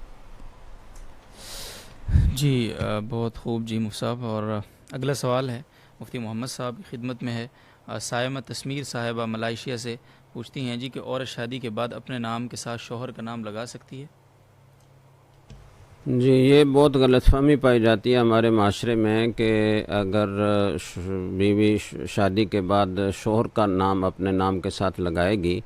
جی بہت خوب جی مفتی صاحب. اور اگلا سوال ہے مفتی محمد صاحب کی خدمت میں ہے. سائمہ تسمیر صاحبہ ملائیشیا سے پوچھتی ہیں جی کہ عورت شادی کے بعد اپنے نام کے ساتھ شوہر کا نام لگا سکتی ہے؟
جی یہ بہت غلط فہمی پائی جاتی ہے ہمارے معاشرے میں کہ اگر بیوی شادی کے بعد شوہر کا نام اپنے نام کے ساتھ لگائے گی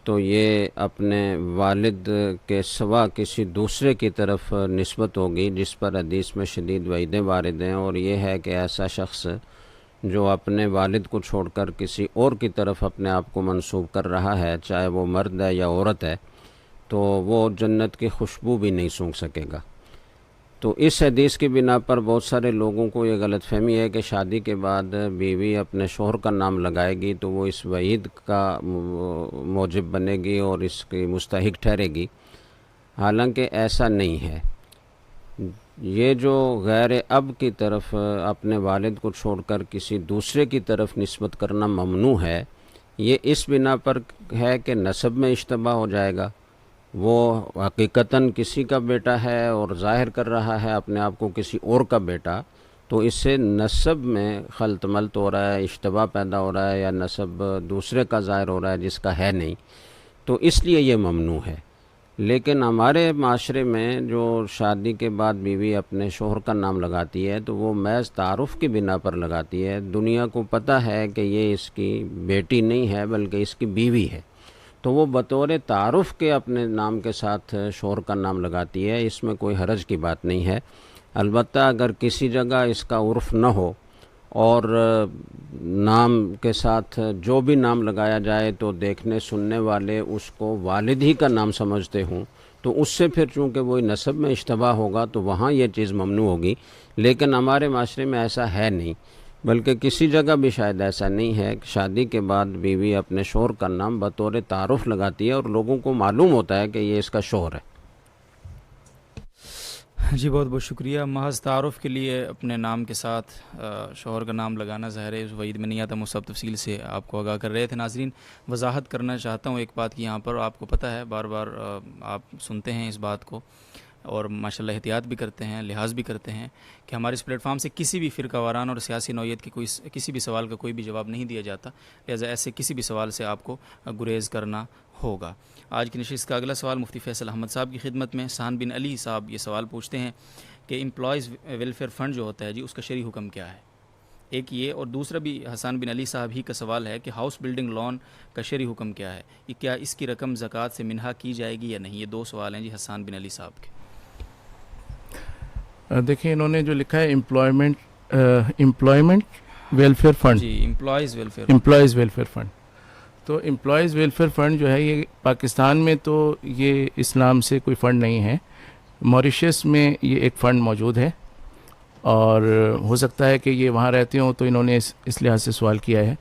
تو یہ اپنے والد کے سوا کسی دوسرے کی طرف نسبت ہوگی، جس پر حدیث میں شدید وعیدیں وارد ہیں. اور یہ ہے کہ ایسا شخص جو اپنے والد کو چھوڑ کر کسی اور کی طرف اپنے آپ کو منسوب کر رہا ہے، چاہے وہ مرد ہے یا عورت ہے، تو وہ جنت کی خوشبو بھی نہیں سونگھ سکے گا. تو اس حدیث کی بنا پر بہت سارے لوگوں کو یہ غلط فہمی ہے کہ شادی کے بعد بیوی اپنے شوہر کا نام لگائے گی تو وہ اس وعید کا موجب بنے گی اور اس کی مستحق ٹھہرے گی. حالانکہ ایسا نہیں ہے. یہ جو غیر اب کی طرف اپنے والد کو چھوڑ کر کسی دوسرے کی طرف نسبت کرنا ممنوع ہے، یہ اس بنا پر ہے کہ نسب میں اشتباہ ہو جائے گا. وہ حقیقتاً کسی کا بیٹا ہے اور ظاہر کر رہا ہے اپنے آپ کو کسی اور کا بیٹا، تو اس سے نسب میں خلط ملط ہو رہا ہے، اشتباہ پیدا ہو رہا ہے، یا نسب دوسرے کا ظاہر ہو رہا ہے جس کا ہے نہیں، تو اس لیے یہ ممنوع ہے. لیکن ہمارے معاشرے میں جو شادی کے بعد بیوی اپنے شوہر کا نام لگاتی ہے تو وہ محض تعارف کی بنا پر لگاتی ہے. دنیا کو پتہ ہے کہ یہ اس کی بیٹی نہیں ہے بلکہ اس کی بیوی ہے، تو وہ بطور تعارف کے اپنے نام کے ساتھ شوہر کا نام لگاتی ہے. اس میں کوئی حرج کی بات نہیں ہے. البتہ اگر کسی جگہ اس کا عرف نہ ہو اور نام کے ساتھ جو بھی نام لگایا جائے تو دیکھنے سننے والے اس کو والد ہی کا نام سمجھتے ہوں، تو اس سے پھر چونکہ وہی نسب میں اشتباہ ہوگا تو وہاں یہ چیز ممنوع ہوگی. لیکن ہمارے معاشرے میں ایسا ہے نہیں، بلکہ کسی جگہ بھی شاید ایسا نہیں ہے کہ شادی کے بعد بیوی اپنے شوہر کا نام بطور تعارف لگاتی ہے اور لوگوں کو معلوم ہوتا ہے کہ یہ اس کا شوہر ہے.
جی بہت بہت شکریہ. محض تعارف کے لیے اپنے نام کے ساتھ شوہر کا نام لگانا ظاہر ہے اس وعید میں نہیں آتا. مصعب تفصیل سے آپ کو آگاہ کر رہے تھے. ناظرین وضاحت کرنا چاہتا ہوں ایک بات کی یہاں پر، آپ کو پتہ ہے بار بار آپ سنتے ہیں اس بات کو اور ماشاءاللہ احتیاط بھی کرتے ہیں، لحاظ بھی کرتے ہیں کہ ہمارے اس پلیٹ فارم سے کسی بھی فرقہ وارانہ اور سیاسی نوعیت کی کسی بھی سوال کا کوئی بھی جواب نہیں دیا جاتا، لہٰذا ایسے کسی بھی سوال سے آپ کو گریز کرنا ہوگا. آج کی نشست کا اگلا سوال مفتی فیصل احمد صاحب کی خدمت میں. سان بن علی صاحب یہ سوال پوچھتے ہیں کہ امپلائیز ویلفیئر فنڈ جو ہوتا ہے جی اس کا شرعی حکم کیا ہے؟ ایک یہ، اور دوسرا بھی حسان بن علی صاحب ہی کا سوال ہے کہ ہاؤس بلڈنگ لون کا شرعی حکم کیا ہے؟ یہ کیا اس کی رقم زکوٰۃ سے منہا کی جائے گی یا نہیں؟ یہ دو سوال ہیں جی حسان بن علی صاحب کے.
دیکھیں انہوں نے جو لکھا ہے امپلائمنٹ ویلفیئر فنڈ،
جی امپلائیز ویلفیئر فنڈ.
تو امپلائیز ویلفیئر فنڈ جو ہے یہ پاکستان میں تو یہ اسلام سے کوئی فنڈ نہیں ہے. موریشیس میں یہ ایک فنڈ موجود ہے اور ہو سکتا ہے کہ یہ وہاں رہتے ہوں تو انہوں نے اس لحاظ سے سوال کیا ہے.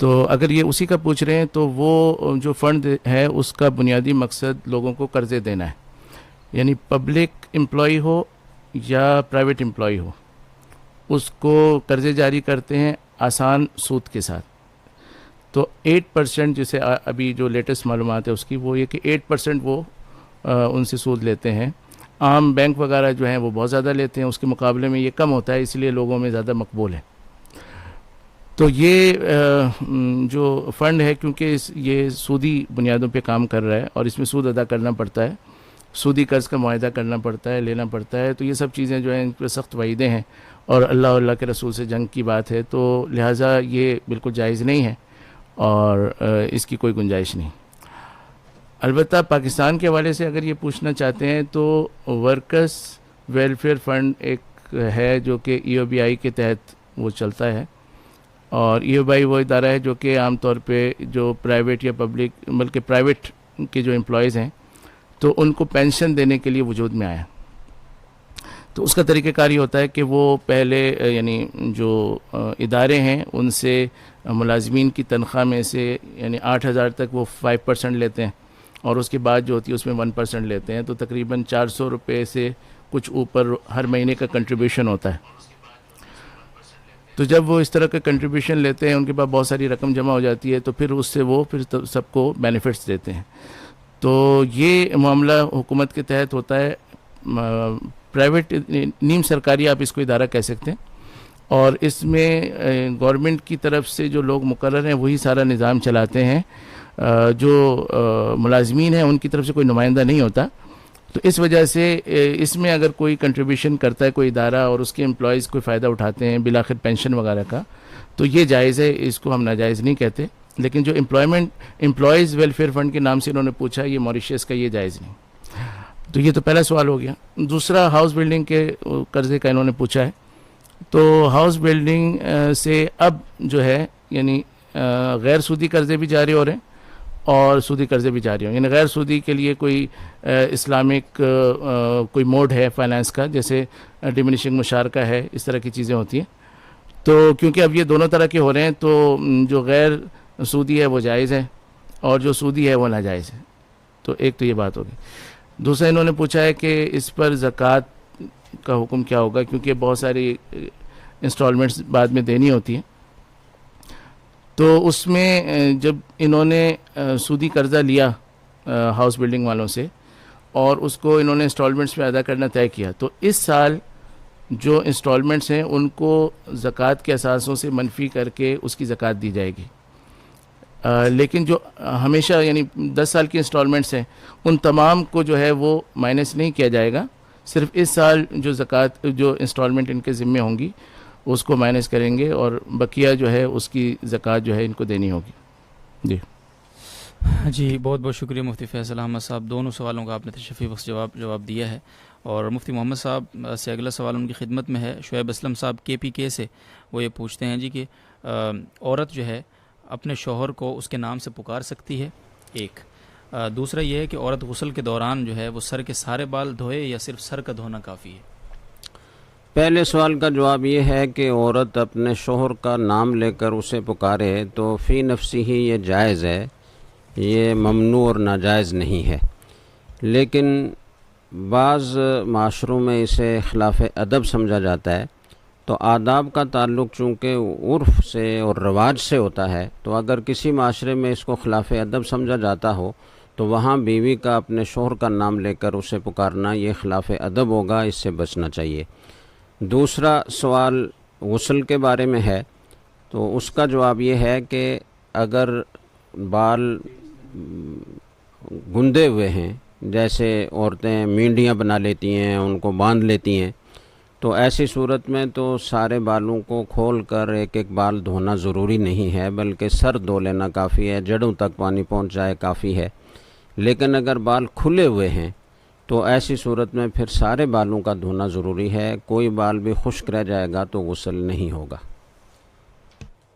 تو اگر یہ اسی کا پوچھ رہے ہیں تو وہ جو فنڈ ہے اس کا بنیادی مقصد لوگوں کو قرضے دینا ہے، یعنی پبلک امپلائی ہو یا پرائیویٹ امپلائی ہو اس کو قرضے جاری کرتے ہیں آسان سود کے ساتھ. تو 8% جسے ابھی جو لیٹسٹ معلومات ہے اس کی وہ یہ کہ 8% وہ ان سے سود لیتے ہیں. عام بینک وغیرہ جو ہیں وہ بہت زیادہ لیتے ہیں، اس کے مقابلے میں یہ کم ہوتا ہے، اس لیے لوگوں میں زیادہ مقبول ہے. تو یہ جو فنڈ ہے کیونکہ یہ سودی بنیادوں پہ کام کر رہا ہے اور اس میں سود ادا کرنا پڑتا ہے، سودی قرض کا معاہدہ کرنا پڑتا ہے، لینا پڑتا ہے، تو یہ سب چیزیں جو ہیں ان پہ سخت وعیدیں ہیں اور اللہ کے رسول سے جنگ کی بات ہے، تو لہٰذا یہ بالکل جائز نہیں ہے اور اس کی کوئی گنجائش نہیں۔ البتہ پاکستان کے حوالے سے اگر یہ پوچھنا چاہتے ہیں تو ورکرز ویلفیئر فنڈ ایک ہے جو کہ EOBI کے تحت وہ چلتا ہے، اور EOBI وہ ادارہ ہے جو کہ عام طور پہ جو پرائیویٹ یا پبلک، بلکہ پرائیویٹ کے جو امپلائیز ہیں تو ان کو پینشن دینے کے لیے وجود میں آیا۔ تو اس کا طریقہ کار یہ ہوتا ہے کہ وہ پہلے یعنی جو ادارے ہیں ان سے ملازمین کی تنخواہ میں سے یعنی 8,000 تک وہ 5% لیتے ہیں، اور اس کے بعد جو ہوتی ہے اس میں 1% لیتے ہیں، تو تقریباً 400 روپے سے کچھ اوپر ہر مہینے کا کنٹریبیوشن ہوتا ہے۔ تو جب وہ اس طرح کا کنٹریبیوشن لیتے ہیں، ان کے پاس بہت ساری رقم جمع ہو جاتی ہے، تو پھر اس سے وہ پھر سب کو بینیفٹس دیتے ہیں۔ تو یہ معاملہ حکومت کے تحت ہوتا ہے، پرائیویٹ نیم سرکاری آپ اس کو ادارہ کہہ سکتے ہیں، اور اس میں گورنمنٹ کی طرف سے جو لوگ مقرر ہیں وہی سارا نظام چلاتے ہیں، جو ملازمین ہیں ان کی طرف سے کوئی نمائندہ نہیں ہوتا۔ تو اس وجہ سے اس میں اگر کوئی کنٹریبیوشن کرتا ہے کوئی ادارہ اور اس کے امپلائیز کوئی فائدہ اٹھاتے ہیں بالآخر پینشن وغیرہ کا، تو یہ جائز ہے، اس کو ہم ناجائز نہیں کہتے۔ لیکن جو امپلائیز ویلفیئر فنڈ کے نام سے انہوں نے پوچھا، یہ موریشیس کا، یہ جائز نہیں۔ تو یہ تو پہلا سوال ہو گیا۔ دوسرا ہاؤس بلڈنگ کے قرضے کا انہوں نے پوچھا ہے۔ تو ہاؤس بلڈنگ سے اب جو ہے یعنی غیر سودی قرضے بھی جاری ہو رہے ہیں اور سودی قرضے بھی جاری ہوں، یعنی غیر سودی کے لیے کوئی اسلامک کوئی موڈ ہے فائنانس کا، جیسے ڈیمینشنگ مشارکہ ہے، اس طرح کی چیزیں ہوتی ہیں۔ تو کیونکہ اب یہ دونوں طرح کے ہو رہے ہیں، تو جو غیر سودی ہے وہ جائز ہے اور جو سودی ہے وہ ناجائز ہے۔ تو ایک تو یہ بات ہوگی۔ دوسرا انہوں نے پوچھا ہے کہ اس پر زکوٰۃ کا حکم کیا ہوگا، کیونکہ بہت ساری انسٹالمنٹس بعد میں دینی ہوتی ہیں۔ تو اس میں جب انہوں نے سودی قرضہ لیا ہاؤس بلڈنگ والوں سے اور اس کو انہوں نے انسٹالمنٹس میں ادا کرنا طے کیا، تو اس سال جو انسٹالمنٹس ہیں ان کو زکوٰۃ کے اثاثوں سے منفی کر کے اس کی زکوٰۃ دی جائے گی۔ لیکن جو ہمیشہ یعنی 10 سال کی انسٹالمنٹس ہیں ان تمام کو جو ہے وہ مائنس نہیں کیا جائے گا، صرف اس سال جو زکوٰۃ جو انسٹالمنٹ ان کے ذمے ہوں گی اس کو مائنس کریں گے، اور بقیہ جو ہے اس کی زکوٰۃ جو ہے ان کو دینی ہوگی۔
جی بہت بہت شکریہ مفتی فیصل احمد صاحب، دونوں سوالوں کا آپ نے تشریفی وقت جواب دیا ہے۔ اور مفتی محمد صاحب سے اگلا سوال ان کی خدمت میں ہے، شعیب اسلم صاحب KPK سے، وہ یہ پوچھتے ہیں جی کہ عورت جو ہے اپنے شوہر کو اس کے نام سے پکار سکتی ہے؟ ایک دوسرا یہ ہے کہ عورت غسل کے دوران جو ہے وہ سر کے سارے بال دھوئے یا صرف سر کا دھونا کافی ہے؟
پہلے سوال کا جواب یہ ہے کہ عورت اپنے شوہر کا نام لے کر اسے پکارے تو فی نفسی ہی یہ جائز ہے، یہ ممنوع اور ناجائز نہیں ہے، لیکن بعض معاشروں میں اسے خلاف ادب سمجھا جاتا ہے۔ تو آداب کا تعلق چونکہ عرف سے اور رواج سے ہوتا ہے، تو اگر کسی معاشرے میں اس کو خلاف ادب سمجھا جاتا ہو تو وہاں بیوی کا اپنے شوہر کا نام لے کر اسے پکارنا یہ خلاف ادب ہوگا، اس سے بچنا چاہیے۔ دوسرا سوال غسل کے بارے میں ہے، تو اس کا جواب یہ ہے کہ اگر بال گندے ہوئے ہیں، جیسے عورتیں مینڈیاں بنا لیتی ہیں، ان کو باندھ لیتی ہیں، تو ایسی صورت میں تو سارے بالوں کو کھول کر ایک ایک بال دھونا ضروری نہیں ہے، بلکہ سر دھو لینا کافی ہے، جڑوں تک پانی پہنچ جائے کافی ہے۔ لیکن اگر بال کھلے ہوئے ہیں تو ایسی صورت میں پھر سارے بالوں کا دھونا ضروری ہے، کوئی بال بھی خشک رہ جائے گا تو غسل نہیں ہوگا۔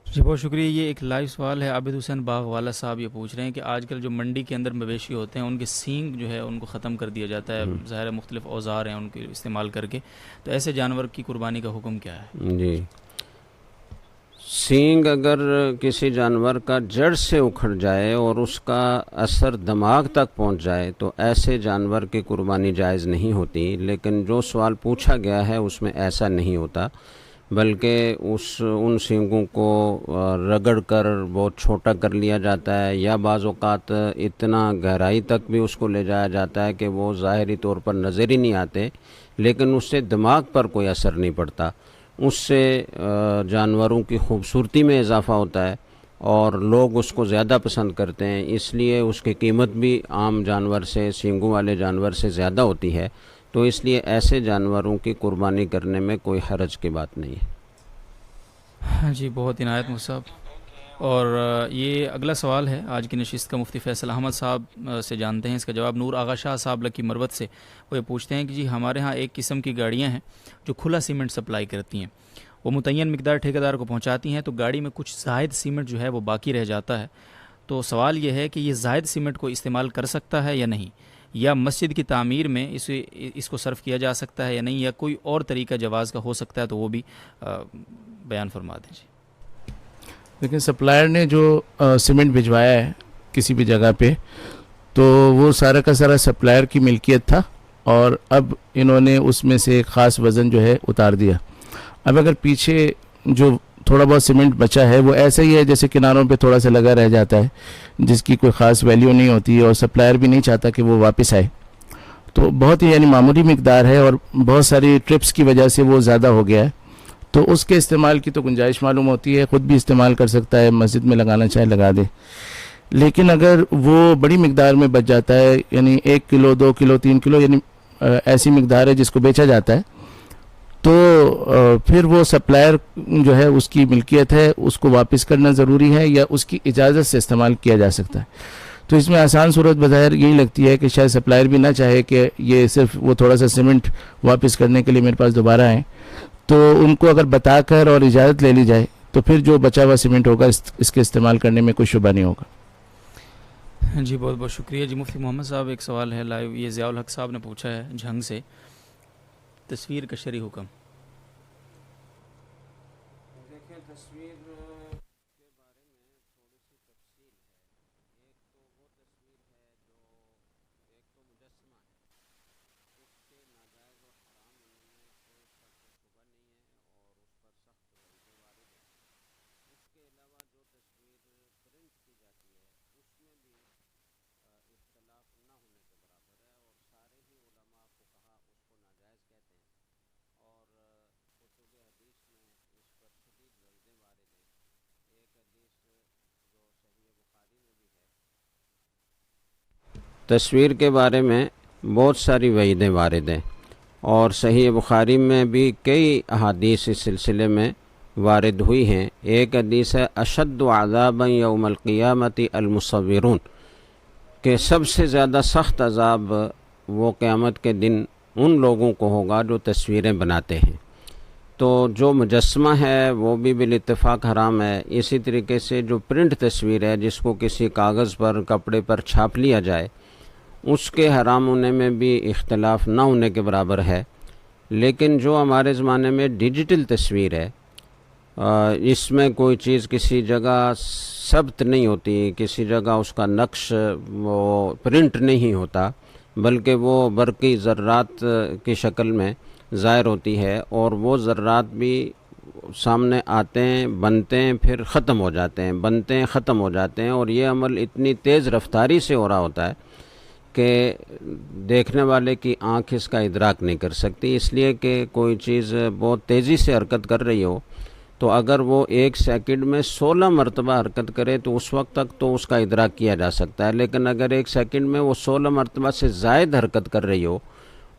جی بہت شکریہ۔ یہ ایک لائیو سوال ہے، عابد حسین باغ والا صاحب یہ پوچھ رہے ہیں کہ آج کل جو منڈی کے اندر مویشی ہوتے ہیں ان کے سینگ جو ہے ان کو ختم کر دیا جاتا ہے، ظاہر مختلف اوزار ہیں ان کے استعمال کر کے، تو ایسے جانور کی قربانی کا حکم کیا ہے؟
جی، سینگ اگر کسی جانور کا جڑ سے اکھڑ جائے اور اس کا اثر دماغ تک پہنچ جائے تو ایسے جانور کی قربانی جائز نہیں ہوتی، لیکن جو سوال پوچھا گیا ہے اس میں ایسا نہیں ہوتا، بلکہ ان سینگوں کو رگڑ کر بہت چھوٹا کر لیا جاتا ہے، یا بعض اوقات اتنا گہرائی تک بھی اس کو لے جایا جاتا ہے کہ وہ ظاہری طور پر نظر ہی نہیں آتے، لیکن اس سے دماغ پر کوئی اثر نہیں پڑتا، اس سے جانوروں کی خوبصورتی میں اضافہ ہوتا ہے اور لوگ اس کو زیادہ پسند کرتے ہیں، اس لیے اس کی قیمت بھی عام جانور سے، سینگوں والے جانور سے زیادہ ہوتی ہے، تو اس لیے ایسے جانوروں کی قربانی کرنے میں کوئی حرج کی بات نہیں ہے۔
ہاں جی، بہت عنایت مفتی صاحب۔ اور یہ اگلا سوال ہے آج کی نشست کا، مفتی فیصل احمد صاحب سے جانتے ہیں اس کا جواب۔ نور آغا شاہ صاحب لکی مروت سے وہ یہ پوچھتے ہیں کہ جی ہمارے ہاں ایک قسم کی گاڑیاں ہیں جو کھلا سیمنٹ سپلائی کرتی ہیں، وہ متعین مقدار ٹھیکیدار کو پہنچاتی ہیں، تو گاڑی میں کچھ زائد سیمنٹ جو ہے وہ باقی رہ جاتا ہے، تو سوال یہ ہے کہ یہ زائد سیمنٹ کو استعمال کر سکتا ہے یا نہیں، یا مسجد کی تعمیر میں اس کو صرف کیا جا سکتا ہے یا نہیں، یا کوئی اور طریقہ جواز کا ہو سکتا ہے تو وہ بھی بیان فرما دیں جی۔
لیکن سپلائر نے جو سیمنٹ بھجوایا ہے کسی بھی جگہ پہ، تو وہ سارا کا سارا سپلائر کی ملکیت تھا، اور اب انہوں نے اس میں سے ایک خاص وزن جو ہے اتار دیا۔ اب اگر پیچھے جو تھوڑا بہت سیمنٹ بچا ہے وہ ایسا ہی ہے جیسے کناروں پہ تھوڑا سا لگا رہ جاتا ہے، جس کی کوئی خاص ویلیو نہیں ہوتی، اور سپلائر بھی نہیں چاہتا کہ وہ واپس آئے، تو بہت ہی یعنی معمولی مقدار ہے، اور بہت ساری ٹرپس کی وجہ سے وہ زیادہ ہو گیا ہے، تو اس کے استعمال کی تو گنجائش معلوم ہوتی ہے، خود بھی استعمال کر سکتا ہے، مسجد میں لگانا چاہے لگا دے۔ لیکن اگر وہ بڑی مقدار میں بچ جاتا ہے، یعنی 1 کلو 2 کلو 3 کلو، یعنی ایسی مقدار ہے جس کو بیچا جاتا ہے، تو پھر وہ سپلائر جو ہے اس کی ملکیت ہے، اس کو واپس کرنا ضروری ہے، یا اس کی اجازت سے استعمال کیا جا سکتا ہے۔ تو اس میں آسان صورت بظاہر یہی لگتی ہے کہ شاید سپلائر بھی نہ چاہے کہ یہ صرف وہ تھوڑا سا سیمنٹ واپس کرنے کے لیے میرے پاس دوبارہ آئیں، تو ان کو اگر بتا کر اور اجازت لے لی جائے تو پھر جو بچا ہوا سیمنٹ ہوگا اس کے استعمال کرنے میں کوئی شبہ نہیں ہوگا۔
جی بہت بہت شکریہ جی۔ مفتی محمد صاحب ایک سوال ہے لائیو، یہ ضیاء الحق صاحب نے پوچھا ہے جھنگ سے، تصویر کا شرعی حکم۔
دیکھیں تصویر کے بارے میں تھوڑی سی تفصیل ہے۔ ایک تو وہ تصویر ہے جو ایک تو مجسمہ ہے، اس کے ناجائز اور حرام ہونے میں کوئی شک و شبہ نہیں ہے، اور اس پر سخت وعیدیں وارد ہیں۔ اس کے علاوہ جو تصویر پرنٹ کی جاتی ہے اس میں بھی اختلاف نہ ہونے کے برابر ہے، اور سارے ہی علماء فقہا اس کو ناجائز کہتے ہیں، اور کتب حدیث میں اس پر شدید وعیدیں وارد ہیں۔ ایک حدیث جو صحیح بخاری میں بھی ہے، تصویر کے بارے میں بہت ساری وعیدیں وارد ہیں، اور صحیح بخاری میں بھی کئی احادیث اس سلسلے میں وارد ہوئی ہیں۔ ایک حدیث ہے اشد عذابا یوم القیامت المصورون، کہ سب سے زیادہ سخت عذاب وہ قیامت کے دن ان لوگوں کو ہوگا جو تصویریں بناتے ہیں۔ تو جو مجسمہ ہے وہ بھی بالاتفاق حرام ہے۔ اسی طریقے سے جو پرنٹ تصویر ہے جس کو کسی کاغذ پر کپڑے پر چھاپ لیا جائے، اس کے حرام ہونے میں بھی اختلاف نہ ہونے کے برابر ہے۔ لیکن جو ہمارے زمانے میں ڈیجیٹل تصویر ہے، اس میں کوئی چیز کسی جگہ ثبت نہیں ہوتی، کسی جگہ اس کا نقش وہ پرنٹ نہیں ہوتا، بلکہ وہ برقی ذرات کی شکل میں ظاہر ہوتی ہے، اور وہ ذرات بھی سامنے آتے ہیں، بنتے ہیں، پھر ختم ہو جاتے ہیں، بنتے ہیں، ختم ہو جاتے ہیں، اور یہ عمل اتنی تیز رفتاری سے ہو رہا ہوتا ہے کہ دیکھنے والے کی آنکھ اس کا ادراک نہیں کر سکتی، اس لیے کہ کوئی چیز بہت تیزی سے حرکت کر رہی ہو تو اگر وہ 1 سیکنڈ میں 16 مرتبہ حرکت کرے تو اس وقت تک تو اس کا ادراک کیا جا سکتا ہے، لیکن اگر 1 سیکنڈ میں وہ 16 مرتبہ سے زائد حرکت کر رہی ہو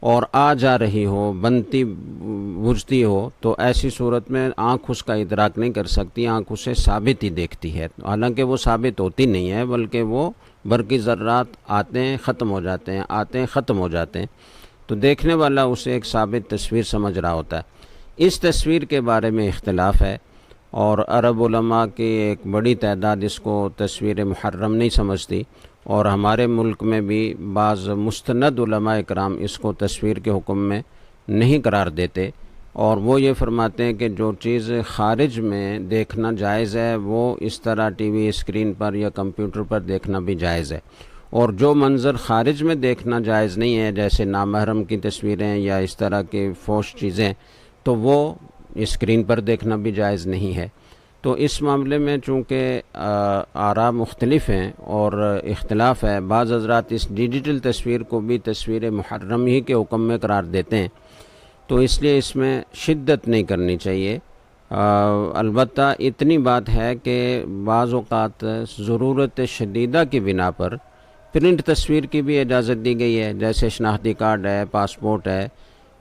اور آ جا رہی ہو، بنتی بجھتی ہو، تو ایسی صورت میں آنکھ اس کا ادراک نہیں کر سکتی، آنکھ اسے ثابت ہی دیکھتی ہے، حالانکہ وہ ثابت ہوتی نہیں ہے، بلکہ وہ برقی ذرات آتے ہیں، ختم ہو جاتے ہیں، آتے ہیں، ختم ہو جاتے ہیں، تو دیکھنے والا اسے ایک ثابت تصویر سمجھ رہا ہوتا ہے۔ اس تصویر کے بارے میں اختلاف ہے، اور عرب علماء کی ایک بڑی تعداد اس کو تصویر محرم نہیں سمجھتی، اور ہمارے ملک میں بھی بعض مستند علماء اکرام اس کو تصویر کے حکم میں نہیں قرار دیتے، اور وہ یہ فرماتے ہیں کہ جو چیز خارج میں دیکھنا جائز ہے وہ اس طرح ٹی وی اسکرین پر یا کمپیوٹر پر دیکھنا بھی جائز ہے، اور جو منظر خارج میں دیکھنا جائز نہیں ہے جیسے نامحرم کی تصویریں یا اس طرح کی فحش چیزیں، تو وہ اسکرین پر دیکھنا بھی جائز نہیں ہے۔ تو اس معاملے میں چونکہ آراء مختلف ہیں اور اختلاف ہے، بعض حضرات اس ڈیجیٹل تصویر کو بھی تصویر محرم ہی کے حکم میں قرار دیتے ہیں، تو اس لیے اس میں شدت نہیں کرنی چاہیے۔ البتہ اتنی بات ہے کہ بعض اوقات ضرورت شدیدہ کی بنا پر پرنٹ تصویر کی بھی اجازت دی گئی ہے، جیسے شناختی کارڈ ہے، پاسپورٹ ہے،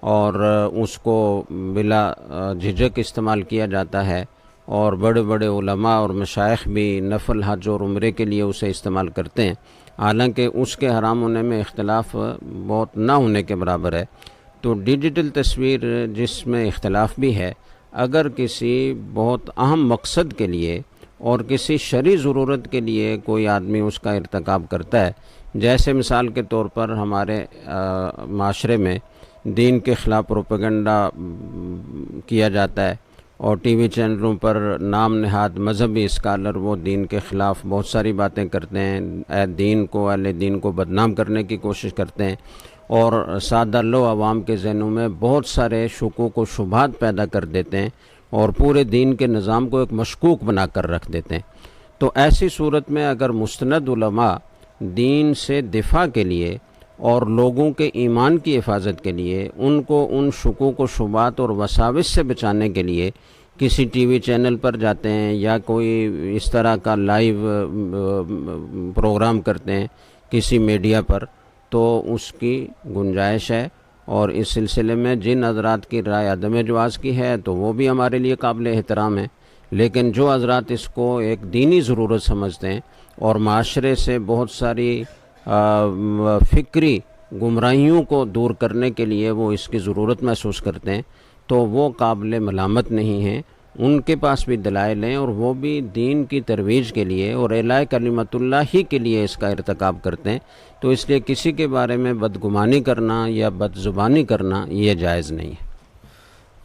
اور اس کو بلا جھجک استعمال کیا جاتا ہے، اور بڑے بڑے علماء اور مشائخ بھی نفل حج اور عمرے کے لیے اسے استعمال کرتے ہیں، حالانکہ اس کے حرام ہونے میں اختلاف بہت نہ ہونے کے برابر ہے۔ تو ڈیجیٹل تصویر جس میں اختلاف بھی ہے، اگر کسی بہت اہم مقصد کے لیے اور کسی شرعی ضرورت کے لیے کوئی آدمی اس کا ارتکاب کرتا ہے، جیسے مثال کے طور پر ہمارے معاشرے میں دین کے خلاف پروپیگنڈا کیا جاتا ہے، اور ٹی وی چینلوں پر نام نہاد مذہبی اسکالر وہ دین کے خلاف بہت ساری باتیں کرتے ہیں، اہل دین کو بدنام کرنے کی کوشش کرتے ہیں، اور سادہ لو عوام کے ذہنوں میں بہت سارے شکوک و شبہات پیدا کر دیتے ہیں، اور پورے دین کے نظام کو ایک مشکوک بنا کر رکھ دیتے ہیں۔ تو ایسی صورت میں اگر مستند علماء دین سے دفاع کے لیے اور لوگوں کے ایمان کی حفاظت کے لیے ان کو ان شکوک و شبہات اور وساوس سے بچانے کے لیے کسی ٹی وی چینل پر جاتے ہیں یا کوئی اس طرح کا لائیو پروگرام کرتے ہیں کسی میڈیا پر، تو اس کی گنجائش ہے، اور اس سلسلے میں جن حضرات کی رائے عدم جواز کی ہے تو وہ بھی ہمارے لیے قابل احترام ہے، لیکن جو حضرات اس کو ایک دینی ضرورت سمجھتے ہیں اور معاشرے سے بہت ساری فکری گمراہیوں کو دور کرنے کے لیے وہ اس کی ضرورت محسوس کرتے ہیں، تو وہ قابل ملامت نہیں ہیں۔ ان کے پاس بھی دلائل ہیں، اور وہ بھی دین کی ترویج کے لیے اور اعلاء کلمت اللہ ہی کے لیے اس کا ارتکاب کرتے ہیں، تو اس لیے کسی کے بارے میں بدگمانی کرنا یا بد زبانی کرنا یہ جائز نہیں ہے۔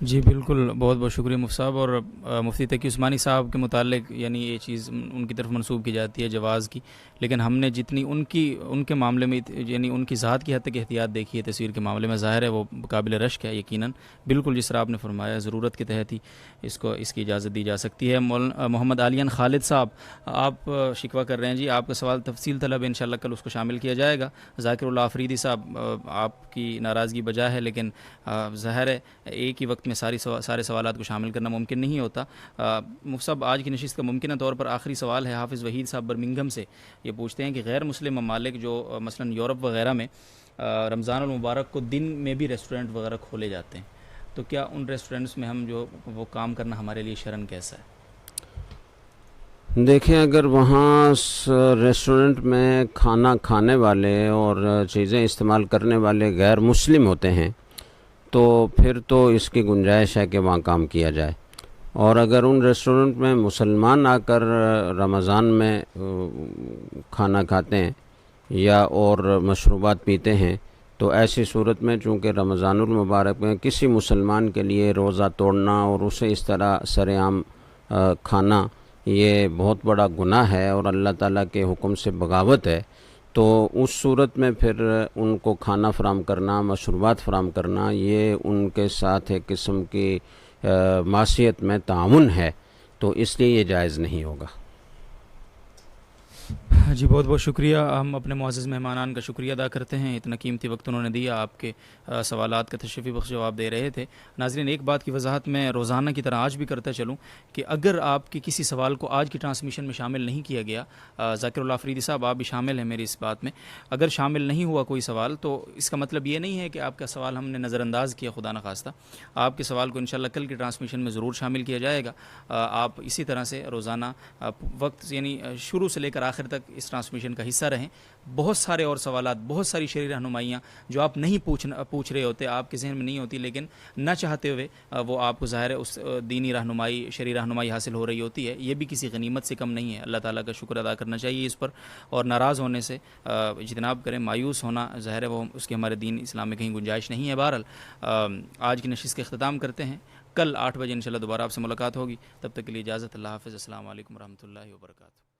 جی بالکل، بہت بہت شکریہ مفتی صاحب۔ اور مفتی تقی عثمانی صاحب کے متعلق یعنی یہ چیز ان کی طرف منسوب کی جاتی ہے جواز کی، لیکن ہم نے جتنی ان کے معاملے میں یعنی ان کی ذات کی حد تک احتیاط دیکھی ہے تصویر کے معاملے میں، ظاہر ہے وہ قابل رشک ہے یقیناً، بالکل جس طرح آپ نے فرمایا ضرورت کے تحت ہی اس کی اجازت دی جا سکتی ہے۔ محمد عالیان خالد صاحب، آپ شکوہ کر رہے ہیں جی، آپ کا سوال تفصیل طلب ہے، انشاءاللہ کل اس کو شامل کیا جائے گا۔ ذاکر اللہ آفریدی صاحب، آپ کی ناراضگی بجا ہے، لیکن ظاہر ہے ایک ہی وقت میں سارے سوالات کو شامل کرنا ممکن نہیں ہوتا۔ مفتی صاحب، آج کی نشست کا ممکنہ طور پر آخری سوال ہے حافظ وحید صاحب برمنگھم سے، یہ پوچھتے ہیں کہ غیر مسلم ممالک جو مثلا یورپ وغیرہ میں رمضان المبارک کو دن میں بھی ریسٹورنٹ وغیرہ کھولے جاتے ہیں، تو کیا ان ریسٹورنٹس میں ہم جو وہ کام کرنا ہمارے لیے شرعاً کیسا ہے؟
دیکھیں، اگر وہاں ریسٹورنٹ میں کھانا کھانے والے اور چیزیں استعمال کرنے والے غیر مسلم ہوتے ہیں تو پھر تو اس کی گنجائش ہے کہ وہاں کام کیا جائے، اور اگر ان ریسٹورنٹ میں مسلمان آ کر رمضان میں کھانا کھاتے ہیں یا اور مشروبات پیتے ہیں، تو ایسی صورت میں چونکہ رمضان المبارک میں کسی مسلمان کے لیے روزہ توڑنا اور اسے اس طرح سر عام کھانا یہ بہت بڑا گناہ ہے اور اللہ تعالیٰ کے حکم سے بغاوت ہے، تو اس صورت میں پھر ان کو کھانا فراہم کرنا، مشروبات فراہم کرنا، یہ ان کے ساتھ ایک قسم کی معصیت میں تعاون ہے، تو اس لیے یہ جائز نہیں ہوگا۔
جی بہت بہت شکریہ، ہم اپنے معزز مہمانان کا شکریہ ادا کرتے ہیں، اتنا قیمتی وقت انہوں نے دیا، آپ کے سوالات کا تشریفی بخش جواب دے رہے تھے۔ ناظرین، ایک بات کی وضاحت میں روزانہ کی طرح آج بھی کرتا چلوں کہ اگر آپ کے کسی سوال کو آج کی ٹرانسمیشن میں شامل نہیں کیا گیا، ذاکر اللہ آفریدی صاحب آپ بھی شامل ہیں میری اس بات میں، اگر شامل نہیں ہوا کوئی سوال تو اس کا مطلب یہ نہیں ہے کہ آپ کا سوال ہم نے نظر انداز کیا، خدا نخواستہ آپ کے سوال کو انشاءاللہ کل کی ٹرانسمیشن میں ضرور شامل کیا جائے گا۔ آپ اسی طرح سے روزانہ وقت یعنی شروع سے لے کر آخر تک اس ٹرانسمیشن کا حصہ رہیں۔ بہت سارے اور سوالات، بہت ساری شرعی رہنمائیاں جو آپ نہیں پوچھ رہے ہوتے، آپ کے ذہن میں نہیں ہوتی، لیکن نہ چاہتے ہوئے وہ آپ کو ظاہر ہے اس دینی رہنمائی، شرعی رہنمائی حاصل ہو رہی ہوتی ہے، یہ بھی کسی غنیمت سے کم نہیں ہے۔ اللہ تعالیٰ کا شکر ادا کرنا چاہیے اس پر، اور ناراض ہونے سے اجتناب کریں۔ مایوس ہونا ظاہر ہے وہ اس کی ہمارے دین اسلام میں کہیں گنجائش نہیں ہے۔ بہرحال آج کی نشست کا اختتام کرتے ہیں، کل 8 بجے انشاءاللہ دوبارہ آپ سے ملاقات ہوگی، تب تک کے لیے اجازت، اللہ حافظ، السلام علیکم ورحمۃ اللہ وبرکاتہ۔